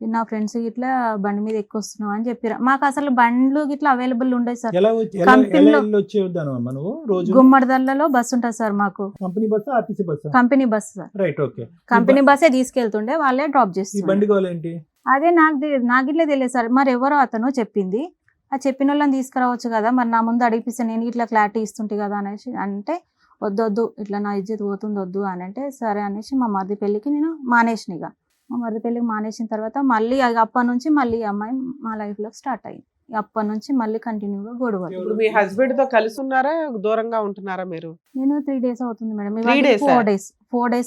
Speaker 3: నా ఫ్రెండ్స్ ఇట్లా బండి మీద ఎక్కొస్తున్నావు అని చెప్పారు. మాకు అసలు బండ్లు ఇట్లా అవైలబుల్ ఉండవు సార్.
Speaker 4: ఎలా
Speaker 3: కంపెనీలో-
Speaker 4: వెళ్ళి వచ్చేద్దాను అమ్మా నువ్వు రోజు?
Speaker 3: గుమ్మడిదల్లలో బస్సు ఉంటుంది సార్ మాకు.
Speaker 4: Company bus, RTC bus?
Speaker 3: Company bus sir.
Speaker 4: Right, okay.
Speaker 3: Company బస్సే తీసుకెళ్తుండే, వాళ్ళే డ్రాప్
Speaker 4: ఈ
Speaker 3: చేస్తారు.
Speaker 4: బండి కావాలేంటి?
Speaker 3: అదే నాకు ఇట్లా తెలియదు సార్. మరి ఎవరో అతను చెప్పింది, ఆ చెప్పిన వాళ్ళని తీసుకురావచ్చు కదా, మరి నా ముందు అడిగిపిస్తే నేను ఇట్లా క్లారిటీ ఇస్తుంటే కదా అనేసి అంటే వద్దొద్దు ఇట్లా నా ఇజ్జత్ పోతుంది వద్దు అని అంటే సరే అనేసి మా మరిది పెళ్ళికి నేను మానేసిన. ఇక మా మరిది పెళ్ళికి మానేసిన తర్వాత మళ్ళీ అప్పటి నుంచి మళ్ళీ ఈ అమ్మాయి మా లైఫ్లో స్టార్ట్ అయ్యింది. అప్పటి నుంచి మళ్ళీ కంటిన్యూగా గొడవలు.
Speaker 7: ఇప్పుడు మీ హస్బెండ్ తో కలిసి ఉన్నారా, దూరంగా ఉంటున్నారా మీరు?
Speaker 3: నేను 3 days అవుతుంది మేడం.
Speaker 7: 3 days ఆ?
Speaker 3: 4 days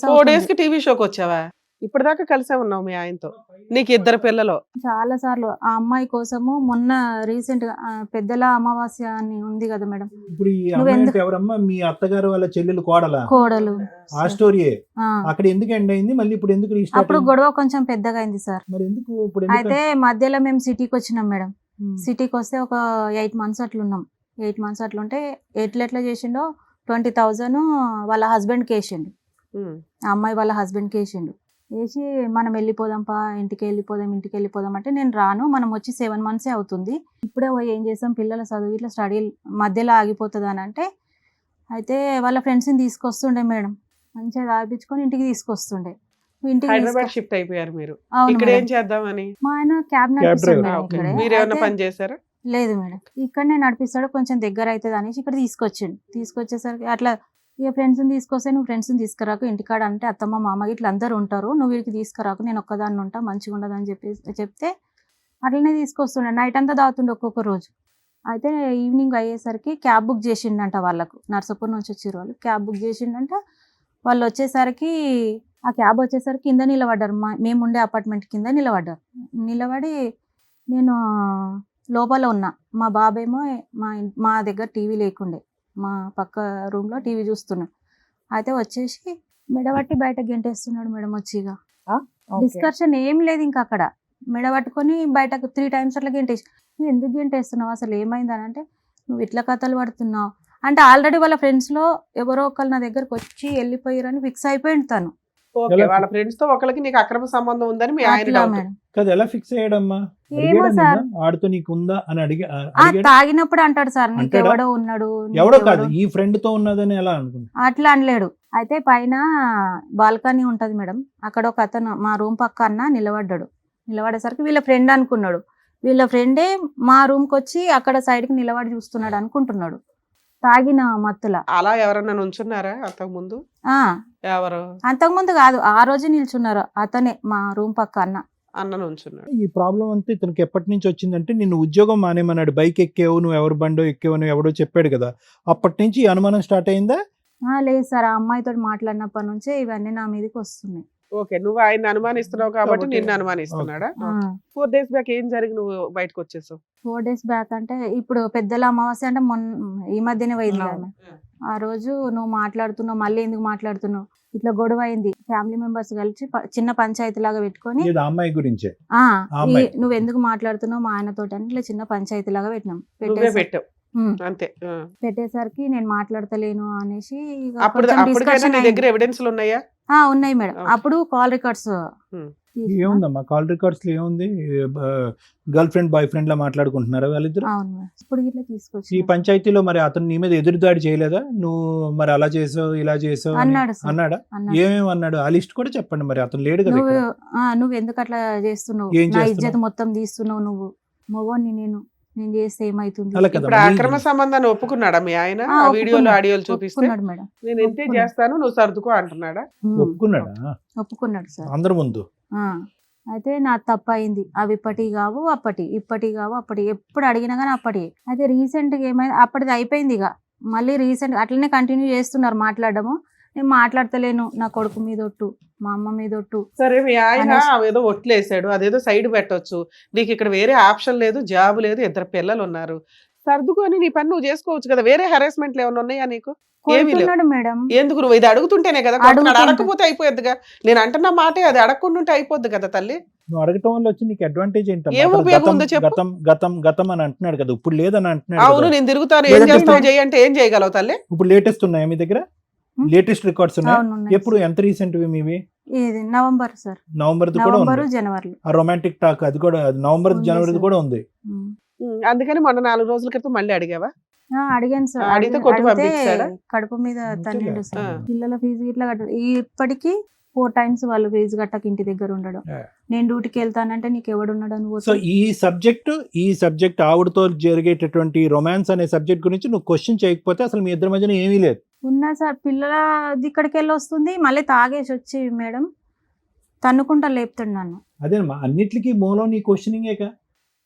Speaker 7: 4 days కి టీవీ షోకి వచ్చావా? ఇప్పటిదాకా కలిసే ఉన్నావు మీ ఆయనతో, నీకు 2 పిల్లలు.
Speaker 3: చాలా సార్లు ఆ అమ్మాయి కోసము మొన్న రీసెంట్ గా పెద్దల అమావాస్య అని ఉంది కదా మేడం,
Speaker 4: ఇప్పుడు ఈ
Speaker 3: నువ్వు
Speaker 4: అమ్మాయి
Speaker 3: ఎందుకు-
Speaker 4: అంటే ఎవరమ్మా? మీ అత్తగారు వాళ్ళ చెల్లెలు కోడలా?
Speaker 3: కోడలు.
Speaker 4: ఆ స్టోరీయే
Speaker 3: ఆ.
Speaker 4: అక్కడ ఎందుకు ఎండ్ అయింది, మళ్ళీ ఇప్పుడు ఎందుకు రీస్టార్ట్
Speaker 3: అప్పుడు గొడవ కొంచెం పెద్దగా అయింది సార్.
Speaker 4: మరి ఎందుకు ఇప్పుడు ఎందుకు?
Speaker 3: అయితే మధ్యలో మేము సిటీకి వచ్చినాం మేడం.
Speaker 4: ఉమ్.
Speaker 3: సిటీకి వస్తే ఒక 8 months అట్లున్నాం. 8 months అట్లుంటే ఎట్లా చేసిండో 20,000 వాళ్ళ హస్బెండ్కి వేసిండు.
Speaker 7: ఉమ్.
Speaker 3: ఆ అమ్మాయి వాళ్ళ హస్బెండ్కి వేసిండు. వేసి మనం వెళ్ళిపోదాంపా, ఇంటికి వెళ్ళిపోదాం అంటే నేను రాను, మనం వచ్చి 7 months అవుతుంది, ఇప్పుడే పోయి ఏం చేస్తాం, పిల్లల చదువు ఇట్లా స్టడీ మధ్యలో ఆగిపోతుంది అని అంటే, అయితే వాళ్ళ ఫ్రెండ్స్ని తీసుకొస్తుండే మేడం, మంచిగా తాగిపించుకొని ఇంటికి తీసుకొస్తుండే. ఇంటికి
Speaker 7: హైదరాబాద్ షిఫ్ట్ అయిపోయారు మీరు.
Speaker 3: అవును
Speaker 7: ఇక్కడ
Speaker 3: మేడం.
Speaker 7: ఏం చేద్దామని?
Speaker 3: మా ఆయన క్యాబ్
Speaker 4: driver.
Speaker 3: నడిపిస్తాడు
Speaker 7: ఆ,
Speaker 3: మేడం
Speaker 7: ఓకే.
Speaker 3: ఇక్కడే.
Speaker 7: మీరు ఏమైనా
Speaker 3: అయితే-
Speaker 7: పని చేశారా?
Speaker 3: లేదు మేడం, ఇక్కడనే నడిపిస్తాడు, కొంచెం దగ్గర అవుతుంది అనేసి ఇక్కడ తీసుకొచ్చేసరికి అట్లా ఇక ఫ్రెండ్స్ని తీసుకొస్తే నువ్వు ఫ్రెండ్స్ని తీసుకురాకు ఇంటికాడ అంటే అత్తమ్మ మామ ఇట్లా అందరు ఉంటారు, నువ్వు వీడికి తీసుకురాకు, నేను ఒక్కదాన్ని ఉంటా, మంచిగా ఉండదు అని చెప్తే అట్లనే తీసుకొస్తుండే. నైట్ అంతా తాగుతుండే ఒక్కొక్క రోజు. అయితే ఈవినింగ్ అయ్యేసరికి క్యాబ్ బుక్ చేసిండంట వాళ్ళకు, నర్సాపూర్ నుంచి వచ్చారు వాళ్ళు, క్యాబ్ బుక్ చేసిండంట. వాళ్ళు వచ్చేసరికి ఆ క్యాబ్ వచ్చేసరికి కింద నిలబడ్డారు, మేము ఉండే అపార్ట్మెంట్ కింద నిలబడి నేను లోపల ఉన్నా, మా బాబేమో మా దగ్గర టీవీ లేకుండే, మా పక్క రూమ్లో టీవీ చూస్తున్నాం. అయితే వచ్చేసి మెడబట్టి బయట గెంటేస్తున్నాడు మేడం వచ్చి. ఇక డిస్కషన్ ఏం లేదు ఇంకా అక్కడ, మెడబట్టుకొని బయటకు 3 times అట్లా గెంటేసి, నువ్వు ఎందుకు గెంటేస్తున్నావు, అసలు ఏమైందని అంటే, నువ్వు ఇట్లా కథలు పడుతున్నావు అంటే ఆల్రెడీ వాళ్ళ ఫ్రెండ్స్లో ఎవరో ఒకరు నా దగ్గరకు వచ్చి వెళ్ళిపోయారని ఫిక్స్ అయిపోయింది తను.
Speaker 7: ఓకే, వాళ్ళ ఫ్రెండ్స్ తో ఒకరికి నీకు అక్రమ సంబంధం ఉందని మీ ఆయన
Speaker 3: అట్లా
Speaker 7: doubt.
Speaker 3: మేడం.
Speaker 4: కదా ఎలా ఫిక్స్ అయ్యాడమ్మా?
Speaker 3: ఏమో
Speaker 4: అడిగాడా
Speaker 3: సార్.
Speaker 4: నిన్ను? ఆడితో నీకు ఉందా అని
Speaker 3: ఆ
Speaker 4: అడిగాడా?
Speaker 3: తాగినప్పుడు అంటాడు సార్, నీకు
Speaker 4: అంటాడా?
Speaker 3: ఎవడో ఉన్నాడు,
Speaker 4: ఎవడో
Speaker 3: నీకెవడో-
Speaker 4: కాదు, ఈ ఫ్రెండ్ తో ఉన్నదని ఎలా అనుకున్నా?
Speaker 3: అట్లా అనలేడు. అయితే పైన బాల్కనీ ఉంటది మేడం, అక్కడ ఒక అతను మా రూమ్ పక్క అన్న నిలబడేసరికి వీళ్ళ ఫ్రెండ్ అనుకున్నాడు. వీళ్ళ ఫ్రెండే మా రూమ్కి వచ్చి అక్కడ సైడ్కి నిలబడి చూస్తున్నాడు అనుకుంటున్నాడు, తాగిన మత్తుల.
Speaker 7: అలా ఎవరన్నా నుంచున్నారా అంతకు ముందు?
Speaker 3: ఆ
Speaker 7: ఎవరు?
Speaker 3: అంతకుముందు కాదు, ఆ రోజు నిల్చున్నారు, అతనే మా రూమ్ పక్క అన్న.
Speaker 7: అన్న నుంచున్నాడు.
Speaker 4: ఈ ప్రాబ్లం అంతా ఇతనికి ఎప్పటి నుంచి వచ్చిందంటే, నిన్ను ఉద్యోగం మానేమన్నాడు, బైక్ ఎక్కేవు, నువ్వు ఎవరు బండో ఎక్కేవు అని ఎవడో చెప్పాడు కదా, అప్పటి నుంచి ఈ అనుమానం స్టార్ట్ అయిందా?
Speaker 3: లేదు సార్, ఆ అమ్మాయితో మాట్లాడినప్పటి నుంచే ఇవన్నీ నా మీదకి వస్తున్నాయి.
Speaker 7: ఓకే, నువ్వు ఆయన అనుమానిస్తున్నావు కాబట్టి
Speaker 4: కాబట్టి-
Speaker 7: నిన్ను అనుమానిస్తున్నాడా?
Speaker 3: ఆ,
Speaker 7: 4 days బ్యాక్ ఏం జరిగి నువ్వు బయటకు వచ్చేసావు?
Speaker 3: 4 days బ్యాక్ అంటే ఇప్పుడు పెద్దల అమావాస్య అంటే ఈ మధ్యనే పోయింది కదా మేడం. ఆ రోజు నువ్వు మాట్లాడుతున్నావు, మళ్ళీ ఎందుకు మాట్లాడుతున్నావు, ఇట్లా గొడవ అయింది, ఫ్యామిలీ మెంబర్స్ కలిసి చిన్న పంచాయతీ లాగా పెట్టుకొని
Speaker 4: ఇది ఆ అమ్మాయి గురించే.
Speaker 3: ఆ,
Speaker 4: అమ్మాయి.
Speaker 3: నువ్వు ఎందుకు మాట్లాడుతున్నావు మా ఆయనతో అని ఇట్లా చిన్న పంచాయతీ లాగా పెట్టినాం.
Speaker 7: నువ్వే పెట్టావు
Speaker 3: ఉమ్,
Speaker 7: అంతే. ఆ.
Speaker 3: పెట్టేసరికి నేను మాట్లాడతలేను అనేసి ఇక
Speaker 7: అప్పుడు
Speaker 3: కొంచెం
Speaker 7: అప్పటికైనా
Speaker 3: discussion
Speaker 7: నీ
Speaker 3: అయింది.
Speaker 7: దగ్గర ఎవిడెన్స్లు ఉన్నాయా?
Speaker 3: ఉన్నాయి మేడం.
Speaker 7: Okay.
Speaker 3: అప్పుడు కాల్ రికార్డ్స్
Speaker 4: ఏముందమ్మా కాల్ రికార్డ్స్ లో ఏముంది? గర్ల్ ఫ్రెండ్ బాయ్ ఫ్రెండ్ లా మాట్లాడుకుంటున్నారా వాళ్ళిద్దరు?
Speaker 3: అవును మేడం. ఇప్పుడు ఇట్లా
Speaker 4: ఈ
Speaker 3: తీసుకొచ్చి
Speaker 4: పంచాయతీలో మరి అతను నీ మీద ఎదురుదాడి చేయలేదా? నువ్వు మరి అలా చేసావు ఇలా చేసావు అని
Speaker 3: అన్నాడు సార్.
Speaker 4: అన్నాడా?
Speaker 3: అన్నాడు.
Speaker 4: ఏమేమి అన్నాడు? ఆ లిస్ట్ కూడా చెప్పండి, మరి అతను లేడు కదా
Speaker 3: నువ్వు
Speaker 4: ఇక్కడ.
Speaker 3: నువ్వు ఎందుకు అట్లా చేస్తున్నావు,
Speaker 4: ఏం
Speaker 3: నా
Speaker 4: చేస్తున్నావు?
Speaker 3: ఇజ్జత్ మొత్తం తీస్తున్నావు, నువ్వు మొగోని నేను చేస్తే ఏమైతుంది.
Speaker 4: అలా కదా
Speaker 7: ఇప్పుడు ఆ
Speaker 4: మరి.
Speaker 7: అక్రమ సంబంధాన్ని ఒప్పుకున్నాడా మీ ఆయన?
Speaker 3: ఆ,
Speaker 7: ఆ వీడియోలు
Speaker 3: ఒప్పుకున్నాడు.
Speaker 7: ఆడియోలు చూపిస్తే
Speaker 3: ఒప్పుకున్నాడు మేడం.
Speaker 7: నేను ఇంతే
Speaker 3: ఒప్పుకున్నాడు.
Speaker 7: చేస్తాను నువ్వు సర్దుకో అంటున్నాడా?
Speaker 4: ఒప్పుకున్నాడా?
Speaker 3: ఒప్పుకున్నాడు సార్.
Speaker 4: అందరి ముందు?
Speaker 3: ఆ, అయితే నా తప్పు అయింది, అవి ఇప్పటి కావు అప్పటి ఎప్పుడు అడిగినా కానీ అప్పటి. అయితే రీసెంట్గా ఏమైంది, అప్పటిది అయిపోయింది. ఇక మళ్ళీ రీసెంట్ అట్లనే కంటిన్యూ చేస్తున్నారు మాట్లాడము. నేను మాట్లాడతలేను, నా కొడుకు మీద ఒట్టు, మా అమ్మ మీద ఒట్టు.
Speaker 7: సరే, మీ ఆయన
Speaker 3: అనేసి-
Speaker 7: ఏదో ఒట్లేసాడు, అదేదో సైడ్ పెట్టొచ్చు, నీకు ఇక్కడ వేరే ఆప్షన్ లేదు, జాబ్ లేదు, 2 పిల్లలు ఉన్నారు, సర్దుకొని నీ పని నువ్వు చేసుకోవచ్చు కదా. వేరే హెరాస్మెంట్లు ఏమైనా ఉన్నాయా నీకు? ఏమీ లేవు.
Speaker 3: కొడుతున్నాడు మేడం.
Speaker 7: ఎందుకు నువ్వు ఇది అడుగుతుంటేనే కదా కొడుతున్నాడు.
Speaker 3: అడుగుతుంటే.
Speaker 7: అడగకపోతే అయిపోద్దిగా. నేను అంటున్న మాటే అది, అడగకుండా ఉంటే అయిపోద్ది కదా తల్లి.
Speaker 4: నువ్వు అడగటం వల్ల వచ్చి నీకు అడ్వాంటేజ్ ఏంటమ్మా?
Speaker 7: ఏం
Speaker 4: అతను
Speaker 7: ఉపయోగం
Speaker 4: గతం
Speaker 7: ఉందో చెప్పు.
Speaker 4: గతం గతం గతం అని అంటున్నాడు కదా, ఇప్పుడు లేదని అంటున్నాడు
Speaker 7: అవును,
Speaker 4: కదా.
Speaker 7: నేను తిరుగుతాను, ఏం
Speaker 4: లేదంటే
Speaker 7: చేస్తావు చెయ్యి అంటే ఏం చేయగలవు తల్లి?
Speaker 4: ఇప్పుడు లేటెస్ట్ ఉన్నాయా మీ దగ్గర? లేటెస్ట్ రికార్డ్స్ ఉన్నాయి?
Speaker 3: అవును, ఉన్నాయి.
Speaker 4: ఎప్పుడు ఎంత రీసెంట్ మీవి?
Speaker 3: ఇది నవంబర్ సార్,
Speaker 4: నవంబర్ కూడా
Speaker 3: నవంబర్
Speaker 4: ఉంది
Speaker 3: జనవరిలో.
Speaker 4: ఆ రొమాంటిక్ టాక్, అది కూడా నవంబర్
Speaker 3: ఉంది
Speaker 4: జనవరి
Speaker 3: సార్.
Speaker 4: కూడా ఉంది.
Speaker 7: అందుకని మొన్న 4 రోజుల క్రితం మళ్ళీ అడిగావా?
Speaker 3: అడిగాను సార్.
Speaker 7: అడిగితే కొట్టి పంపించాడా?
Speaker 3: కడుపు మీద తన్నిండు సార్.
Speaker 7: ఆ.
Speaker 3: పిల్లల ఫీజు ఇట్లా ఇప్పటికీ 4 times వాళ్ళు ఫీజు కట్టక ఇంటి దగ్గర ఉండడం.
Speaker 4: Yeah.
Speaker 3: నేను డ్యూటీకి వెళ్తానంటే నీకు ఎవడున్నాడు అని
Speaker 4: సో
Speaker 3: పోతే
Speaker 4: ఈ సబ్జెక్ట్ ఆవిడతో జరిగేటటువంటి రొమాన్స్ అనే సబ్జెక్ట్ గురించి నువ్వు క్వశ్చన్ చేయకపోతే అసలు మీ ఇద్దరి మధ్యన ఏమీ లేదు.
Speaker 3: ఉన్నా సార్. పిల్లల ఇక్కడికి వెళ్ళి వస్తుంది, మళ్ళీ తాగేసి వచ్చి మేడం తన్నుకుంటా లేపుతాడు నన్ను.
Speaker 4: అదేనమ్మా, అన్నిటికీ మూలం నీ క్వశ్చనింగేక.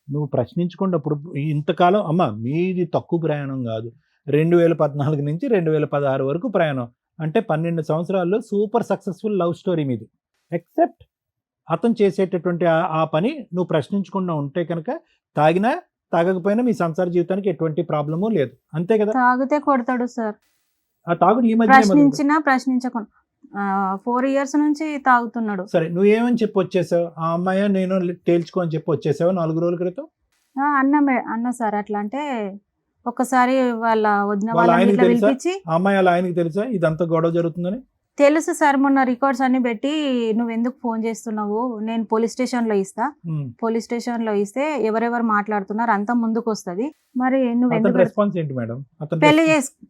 Speaker 4: నువ్వు ప్రశ్నించుకున్నప్పుడు ఇంతకాలం అమ్మ మీది తక్కువ ప్రయాణం కాదు, 2014 నుంచి 2016 వరకు ప్రయాణం అంటే 12 సంవత్సరాల్లో సూపర్ సక్సెస్ఫుల్ లవ్ స్టోరీ మీది. ఎక్సెప్ట్ అతను చేసేటటువంటి ఆ పని నువ్వు ప్రశ్నించకుండా ఉంటే కనుక తాగినా తాగకపోయినా మీ సంసార జీవితానికి ఎటువంటి ప్రాబ్లము లేదు, అంతే కదా.
Speaker 3: తాగితే కొడతాడు సార్.
Speaker 4: ఆ తాగుడు ఈ మధ్య
Speaker 3: ప్రశ్నించకుండా 4 years నుంచి తాగుతున్నాడు.
Speaker 4: సరే, నువ్వేమని చెప్పి వచ్చేసావు? ఆ అమ్మాయి నేను తేల్చుకో అని చెప్పి వచ్చేసావు 4 రోజుల క్రితం.
Speaker 3: అన్న సార్ అట్లా అంటే ఒక్కసారి వాళ్ళ వదిన
Speaker 4: వాళ్ళ
Speaker 3: వాళ్ళని
Speaker 4: ఆయనకి
Speaker 3: ఇట్లా
Speaker 4: తెలుసా?
Speaker 3: పిలిపించి,
Speaker 4: ఆ అమ్మాయి వాళ్ళ ఆయనకి తెలుసా ఇదంతా గొడవ జరుగుతుందని?
Speaker 3: తెలుసు సార్, మొన్న రికార్డ్స్ అన్ని పెట్టి నువ్వు ఎందుకు ఫోన్ చేస్తున్నావు, నేను పోలీస్ స్టేషన్ లో ఇస్తా, పోలీస్ స్టేషన్ లో ఇస్తే ఎవరెవరు మాట్లాడుతున్నారు అంతా ముందుకు వస్తది, మరి నువ్వు
Speaker 4: అతని
Speaker 3: ఎందుకు
Speaker 4: రెస్పాన్స్ ఏంటి మేడం? అతను
Speaker 3: పెళ్లి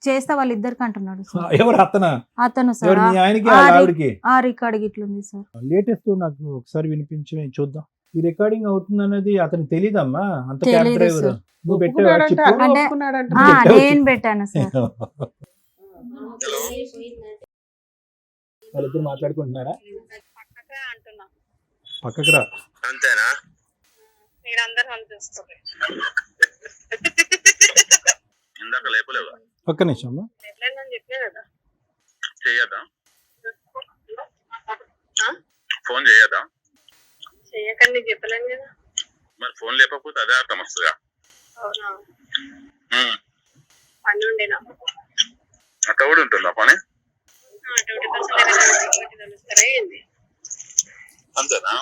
Speaker 3: చేస్తా వాళ్ళిద్దరికి అంటున్నాడు సార్.
Speaker 4: ఎవరు అతనా?
Speaker 3: అతను
Speaker 4: ఎవరు,
Speaker 3: సార్.
Speaker 4: మీ ఆయనకి వాళ్ళ ఆవిడకి?
Speaker 3: ఆ రికార్డ్ ఇట్లుంది సార్.
Speaker 4: లేటెస్ట్ నాకు ఒకసారి వినిపించి చూద్దాం. ఈ రికార్డింగ్ అవుతుంది అన్నది అతనికి తెలీదమ్మా. అంత
Speaker 3: తెలీదు
Speaker 4: క్యాబ్ డ్రైవర్
Speaker 3: సార్.
Speaker 4: నువ్వు పెట్టావా
Speaker 7: ఒప్పుకున్నాడంట,
Speaker 4: చిప్పు?
Speaker 7: అన్ని
Speaker 3: అంటే-
Speaker 7: ఒప్పుకున్నాడంట.
Speaker 3: నేను పెట్టాను సార్.
Speaker 4: వాళ్ళిద్దరు మాట్లాడుకుంటున్నారా?
Speaker 8: పక్కగా అంటున్నా.
Speaker 4: పక్కకు రా.
Speaker 5: అంతేనా?
Speaker 8: మీరందరూ అనిపిస్తుంది.
Speaker 5: ఇందాక లేపలేవా?
Speaker 4: ఒక్క నిమిషం అమ్మా.
Speaker 8: ఎట్లయిందని చెప్పే కదా.
Speaker 5: చెయ్యదా?
Speaker 8: ఆ?
Speaker 5: ఫోన్ చేయదా?
Speaker 8: చెయ్యకండి నీకు చెప్పలేను కదా.
Speaker 5: మరి ఫోన్ లేకపోతే అదే అర్థం వస్తుందా?
Speaker 8: అవునా?
Speaker 5: ఉమ్.
Speaker 8: పని ఉండే నాకు.
Speaker 5: అక్కడ కూడా ఉంటుందా పని?
Speaker 8: డ్యూటీ కోసం డ్యూటీ తెలుస్తారా ఏంది?
Speaker 5: అంతేనా?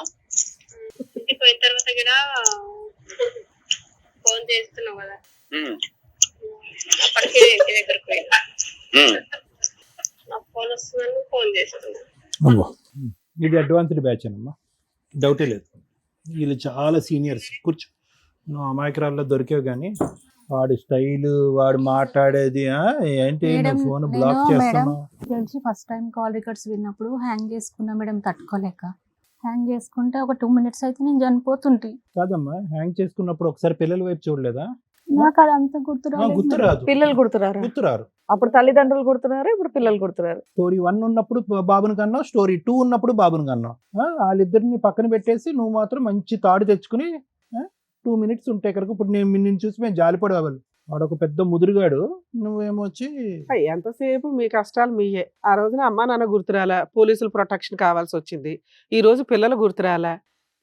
Speaker 8: ఇంటికి పోయిన తర్వాత కూడా ఫోన్ చేస్తున్నావు కదా.
Speaker 5: ఉమ్.
Speaker 8: అప్పటికే ఇంటి దగ్గరకు పోయినా.
Speaker 5: ఉమ్.
Speaker 8: నాకు ఫోన్ వస్తుందని ఫోన్ చేస్తున్నా.
Speaker 4: అమ్మో. ఇది అడ్వాన్స్డ్ బ్యాచ్ అమ్మా, డౌటే లేదు. వీళ్ళు చాలా సీనియర్స్. కూర్చో, నువ్వు అమాయకురాల్లో దొరికేవు కానీ వాడి స్టైల్, వాడు మాట్లాడేది ఏంటి?
Speaker 3: మేడం,
Speaker 4: ఫోన్ బ్లాక్
Speaker 3: నేను
Speaker 4: చేస్తున్నావు.
Speaker 3: తెలిసి ఫస్ట్ టైం కాల్ రికార్డ్స్ విన్నప్పుడు హ్యాంగ్ చేసుకున్నా మేడం, తట్టుకోలేక హ్యాంగ్ చేసుకుంటే ఒక 2 minutes అయితే నేను చనిపోతుంటే.
Speaker 4: కాదమ్మా, హ్యాంగ్ చేసుకున్నప్పుడు ఒకసారి పిల్లల వైపు చూడలేదా?
Speaker 3: నాకు అదంతా గుర్తు
Speaker 4: గుర్తురాదు.
Speaker 2: పిల్లలు గుర్తురారు.
Speaker 4: గుర్తురారు.
Speaker 2: అప్పుడు తల్లిదండ్రులు గుర్తున్నారు, ఇప్పుడు పిల్లలు గుర్తురారు.
Speaker 4: స్టోరీ 1 ఉన్నప్పుడు బాబుని కన్నావు, స్టోరీ 2 ఉన్నప్పుడు బాబుని కన్నావు. వాళ్ళిద్దరిని పక్కన పెట్టేసి నువ్వు మాత్రం మంచి తాడు తెచ్చుకుని 2 minutes ఉంటే కనుక ఇప్పుడు నిన్ను చూసి మేము జాలిపడేవాళ్ళు. వాడు ఒక పెద్ద ముదురుగాడు, నువ్వేమో వచ్చి
Speaker 7: ఎంతసేపు మీ కష్టాలు మీయే. ఆ రోజున అమ్మా నాన్న గుర్తురాలా, పోలీసులు ప్రొటెక్షన్ కావాల్సి వచ్చింది. ఈ రోజు పిల్లలు గుర్తురాలా,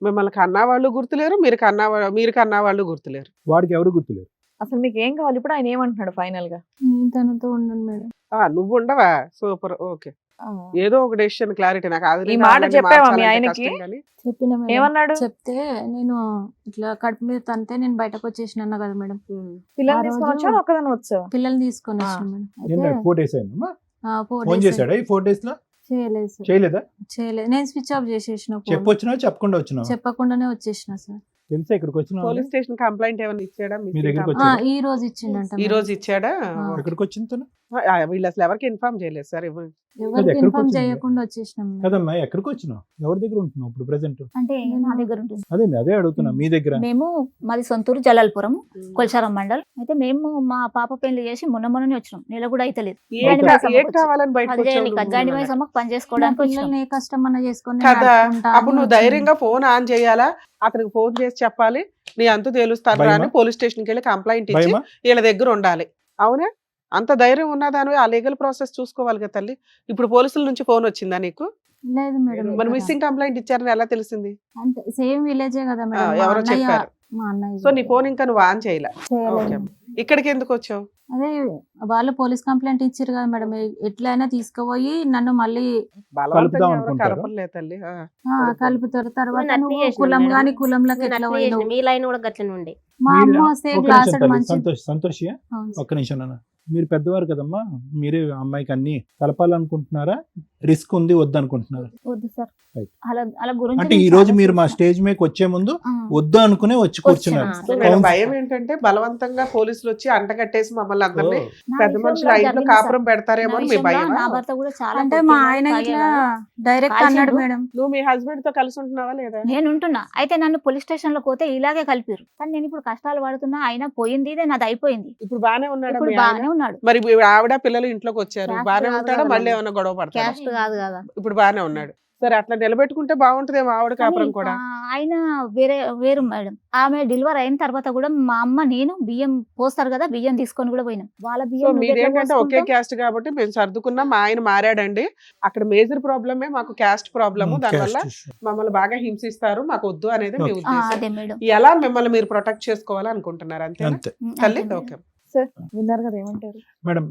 Speaker 7: మిమ్మల్ని కన్నా వాళ్ళు గుర్తులేరు, మీరు కన్నా వాళ్ళు గుర్తులేరు.
Speaker 4: వాడికి ఎవరు గుర్తులేరు.
Speaker 2: అసలు మీకు ఏం కావాలి ఇప్పుడు? ఆయన ఏమంటున్నాడు ఫైనల్ గా?
Speaker 3: నేను తనతో ఉండను మేడం.
Speaker 7: నువ్వు ఉండవా? Super, okay. ఏదో ఒక డెసిషన్ క్లారిటీ. నాకు అది
Speaker 2: ఈ మాట చెప్పావా మీ ఆయనకి?
Speaker 3: చెప్పిన మేడం.
Speaker 2: ఏమన్నాడు?
Speaker 3: చెప్తే నేను ఇట్లా కడుపు మీద తంతే నేను బయటకు వచ్చేసిన అన్న కదా మేడం.
Speaker 2: పిల్లల్ని
Speaker 3: ఆ
Speaker 2: తీసుకొని
Speaker 3: రోజు-
Speaker 2: వచ్చావా ఒక్కదాని వచ్చావా?
Speaker 3: పిల్లల్ని తీసుకొని వచ్చిన మేడం. అయితే
Speaker 4: 4 days అయిందమ్మా.
Speaker 3: 4
Speaker 4: ఫోన్
Speaker 3: days
Speaker 4: చేశాడా ఈ 4 days లో?
Speaker 3: చేయలేదు సార్.
Speaker 4: చేయలేదా?
Speaker 3: చేయలేదు. నేను స్విచ్ ఆఫ్ చేసేసిన phone.
Speaker 4: చెప్పొచ్చినా చెప్పకుండా వచ్చినావు?
Speaker 3: చెప్పకుండానే వచ్చేసిన సార్.
Speaker 4: తెలుసా ఇక్కడికి వచ్చినావు?
Speaker 7: పోలీస్ స్టేషన్ కంప్లైంట్ ఏమైనా ఇచ్చాడా?
Speaker 4: మీ దగ్గరికి
Speaker 3: ఆ,
Speaker 4: వచ్చాడా?
Speaker 3: ఈ రోజు ఇచ్చిండంట
Speaker 7: ఈ
Speaker 3: మేడం.
Speaker 7: రోజు ఇచ్చాడా?
Speaker 4: ఎక్కడికి వచ్చింది తను?
Speaker 7: వీళ్ళు అసలు ఎవరికి ఇన్ఫార్మ్ చేయలేదు సార్.
Speaker 3: ఎవరికి
Speaker 4: ఎక్కడికి
Speaker 3: ఇన్ఫార్మ్
Speaker 4: వచ్చింది?
Speaker 3: చేయకుండా వచ్చేసినాం మేడం.
Speaker 4: కదమ్మా, ఎక్కడికి వచ్చినావు? ఎవరి దగ్గర ఉంటున్నావు ఇప్పుడు ప్రెసెంట్?
Speaker 9: అంటే నా దగ్గర ఉంటుంది.
Speaker 4: అదే అడుగుతున్నా, మీ దగ్గర.
Speaker 9: మేము మాది సొంతూరు జలాల్పురం, కొల్చారం మండల్. అయితే మేము మా పాప పెళ్లి చేసి మొన్ననే వచ్చినాం, నెల కూడా అయితే లేదు.
Speaker 7: ఏం కావాలని బయటకు
Speaker 9: గండి మైసమ్మకు పని చేసుకోవడానికి వచ్చినాం.
Speaker 3: పిల్లల్ని ఏ కష్టం అన్న చేసుకొని
Speaker 7: కదా.
Speaker 3: నడుపుకుంటా అని
Speaker 7: అప్పుడు నువ్వు
Speaker 3: వచ్చినాం.
Speaker 7: ధైర్యంగా ఫోన్ ఆన్ చేయాలా, అతనికి ఫోన్ చేసి చెప్పాలి, నీ అంతు తేలుస్తాను
Speaker 4: భయమా?
Speaker 7: రాని పోలీస్ స్టేషన్కి వెళ్ళి కంప్లైంట్ ఇచ్చి
Speaker 4: భయమా?
Speaker 7: వీళ్ళ దగ్గర ఉండాలి. అవునా? అంత ధైర్యం ఉన్నదానివి ఆ లీగల్ ప్రాసెస్ చూసుకోవాలి కదా తల్లి. ఇప్పుడు పోలీసుల నుంచి ఫోన్ వచ్చిందా నీకు?
Speaker 3: లేదు మేడం.
Speaker 7: మరి
Speaker 3: ఇక్కడ.
Speaker 7: మిస్సింగ్ కంప్లైంట్ ఇచ్చారని ఎలా తెలిసింది?
Speaker 3: అంతే సేమ్ విలేజే కదా మేడం. మా
Speaker 7: ఎవరో
Speaker 3: అన్నయ్య-
Speaker 7: చెప్పారు.
Speaker 3: మా అన్నయ్య
Speaker 7: సో నీ ఫోన్ ఇంకా నువ్వు ఆన్ చేయలే.
Speaker 3: చేయలేదు.
Speaker 7: ఓకే. ఇక్కడికి ఎందుకు వచ్చావు?
Speaker 3: అదే వాళ్ళు పోలీస్ కంప్లైంట్ ఇచ్చారు కదా మేడం, ఎట్లయినా తీసుకుపోయి నన్ను మళ్ళీ
Speaker 7: బలవంతంగా
Speaker 4: కలుపుదాం
Speaker 7: ఎవరో
Speaker 4: అనుకుంటారా?
Speaker 7: కలపలే తల్లి.
Speaker 3: కలుపుతారు. తర్వాత
Speaker 9: నేను
Speaker 3: నువ్వు
Speaker 9: అట్నే చేసిన
Speaker 3: కులం
Speaker 9: మేడం.
Speaker 3: గాని కులంలోకి ఎట్లా
Speaker 9: అట్లే
Speaker 3: పోయినావు?
Speaker 9: చేసిన. మీ లైన్ కూడా గట్లనే ఉండే.
Speaker 3: మా అమ్మ వస్తే
Speaker 4: ఒక్క
Speaker 3: గ్లాస్
Speaker 4: నిమిషం తల్లి,
Speaker 3: మంచి
Speaker 4: సంతోషియా
Speaker 3: అవును.
Speaker 4: ఒక్క నిమిషం నాన్న. మీరు పెద్దవారు కదమ్మా, మీరే అమ్మాయికి అన్ని కలపాలనుకుంటున్నారా, రిస్క్ ఉంది వద్దనుకుంటున్నారా?
Speaker 9: వద్దు సార్.
Speaker 4: Right.
Speaker 9: అలా గురించి
Speaker 4: అంటే
Speaker 9: నేను
Speaker 4: ఈ రోజు
Speaker 9: చాలా
Speaker 4: మీరు మా
Speaker 9: చూసా.
Speaker 4: స్టేజ్ మీదకి వచ్చే ముందు
Speaker 9: ఆ,
Speaker 4: వద్దు అనుకునే వచ్చి కూర్చున్నారు.
Speaker 9: వచ్చాను.
Speaker 7: సో మేడం
Speaker 4: అవును.
Speaker 7: భయం ఏంటంటే బలవంతంగా పోలీసులు వచ్చి అంటగట్టేసి మమ్మల్ని అందరినీ
Speaker 9: నా
Speaker 7: పెద్ద
Speaker 9: విషయంలో
Speaker 7: మనుషులు ఆ ఇంట్లో
Speaker 9: జరిగింది సార్.
Speaker 7: కాపురం పెడతారేమో
Speaker 9: నా
Speaker 7: అని మీ
Speaker 9: విషయంలో
Speaker 7: భయమా?
Speaker 9: నా భర్త కూడా చాలా
Speaker 3: అంటే మా
Speaker 9: కొట్టేవాడు,
Speaker 3: ఆయన ఇట్లా
Speaker 9: తాగేవాడు.
Speaker 3: డైరెక్ట్
Speaker 9: కాల్చిండు.
Speaker 3: అన్నాడు మేడం.
Speaker 7: నువ్వు మీ హస్బెండ్ తో కలిసి ఉంటున్నావా లేదా?
Speaker 9: నేను ఉంటున్నా, అయితే నన్ను పోలీస్ స్టేషన్ లో పోతే ఇలాగే కలిపారు. కానీ నేను ఇప్పుడు కష్టాలు పడుతున్నా, అయినా పోయింది ఇదే నాది అయిపోయింది.
Speaker 7: ఇప్పుడు బానే ఉన్నాడా
Speaker 9: ఇప్పుడు
Speaker 7: మీ ఆయన?
Speaker 9: బాగానే ఉన్నాడు.
Speaker 7: మరి మీ ఆవిడ పిల్లలు ఇంట్లోకి వచ్చారు,
Speaker 8: క్యాస్ట్
Speaker 7: బానే
Speaker 8: కాదు
Speaker 7: ఉంటాడా?
Speaker 8: కదా
Speaker 7: మళ్ళీ
Speaker 8: మరి.
Speaker 7: ఏమైనా గొడవ పడతాడా?
Speaker 8: క్యాస్ట్ కాదు కదా.
Speaker 7: ఇప్పుడు బానే ఉన్నాడు. సరే అట్లా నిలబెట్టుకుంటే బాగుంటదేమో ఆవిడ
Speaker 9: కానీ,
Speaker 7: కాపురం కూడా.
Speaker 9: ఆయన వేరు మేడం. ఆమె డెలివరీ అయిన తర్వాత కూడా మా అమ్మ నేను బియ్యం పోస్తారు కదా, బియ్యం తీసుకొని కూడా పోయినాం. వాళ్ళ
Speaker 7: సో
Speaker 9: బియ్యం నువ్వు ఎట్లా
Speaker 7: మీదేంటంటే ఒకే
Speaker 9: పోసుకుంటావు?
Speaker 7: క్యాస్ట్ కాబట్టి మేము సర్దుకున్నాం. మా ఆయన మారాడండి. అక్కడ మేజర్ ప్రాబ్లమే మాకు క్యాస్ట్ ప్రాబ్లము. దానివల్ల
Speaker 4: Caste issue.
Speaker 7: మమ్మల్ని బాగా హింసిస్తారు, మాకు వద్దు అనేది మీ
Speaker 4: Okay.
Speaker 7: ఉద్దేశం.
Speaker 9: అదే మేడం.
Speaker 7: ఎలా మిమ్మల్ని మీరు ప్రొటెక్ట్ చేసుకోవాలనుకుంటున్నారు అంతేనా
Speaker 4: అంతే
Speaker 7: తల్లి?
Speaker 9: అదే మేడం.
Speaker 7: ఓకే.
Speaker 2: సార్ విన్నారు కదా, ఏమంటారు?
Speaker 4: మేడం.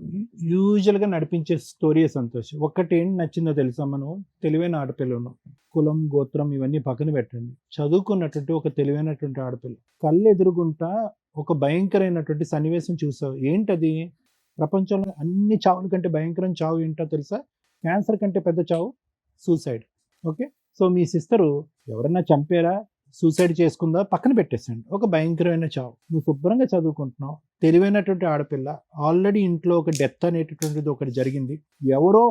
Speaker 4: యూజువల్ గా నడిపించే స్టోరీ సంతోష్. ఒక్కటి ఏం నచ్చిందో తెలుసా, మనం తెలివైన ఆడపిల్లను, కులం గోత్రం ఇవన్నీ పక్కన పెట్టండి, చదువుకున్నటువంటి ఒక తెలివైనటువంటి ఆడపిల్ల కళ్ళు ఎదురుగుంటా ఒక భయంకరమైనటువంటి సన్నివేశం చూసావు. ఏంటది? ప్రపంచంలో అన్ని చావుల కంటే భయంకరమైన చావు ఏంటో తెలుసా? క్యాన్సర్ కంటే పెద్ద చావు సూసైడ్. ఓకే, సో మీ సిస్టరు ఎవరన్నా చంపారా, సూసైడ్ చేసుకుందా, పక్కన పెట్టేసండి. ఒక భయంకరమైన చావు. నువ్వు శుభ్రంగా చదువుకుంటున్నావు, తెలివైనటువంటి ఆడపిల్ల, ఆల్రెడీ ఇంట్లో ఒక డెత్ అనేటటువంటిది ఒకటి జరిగింది. ఎవరో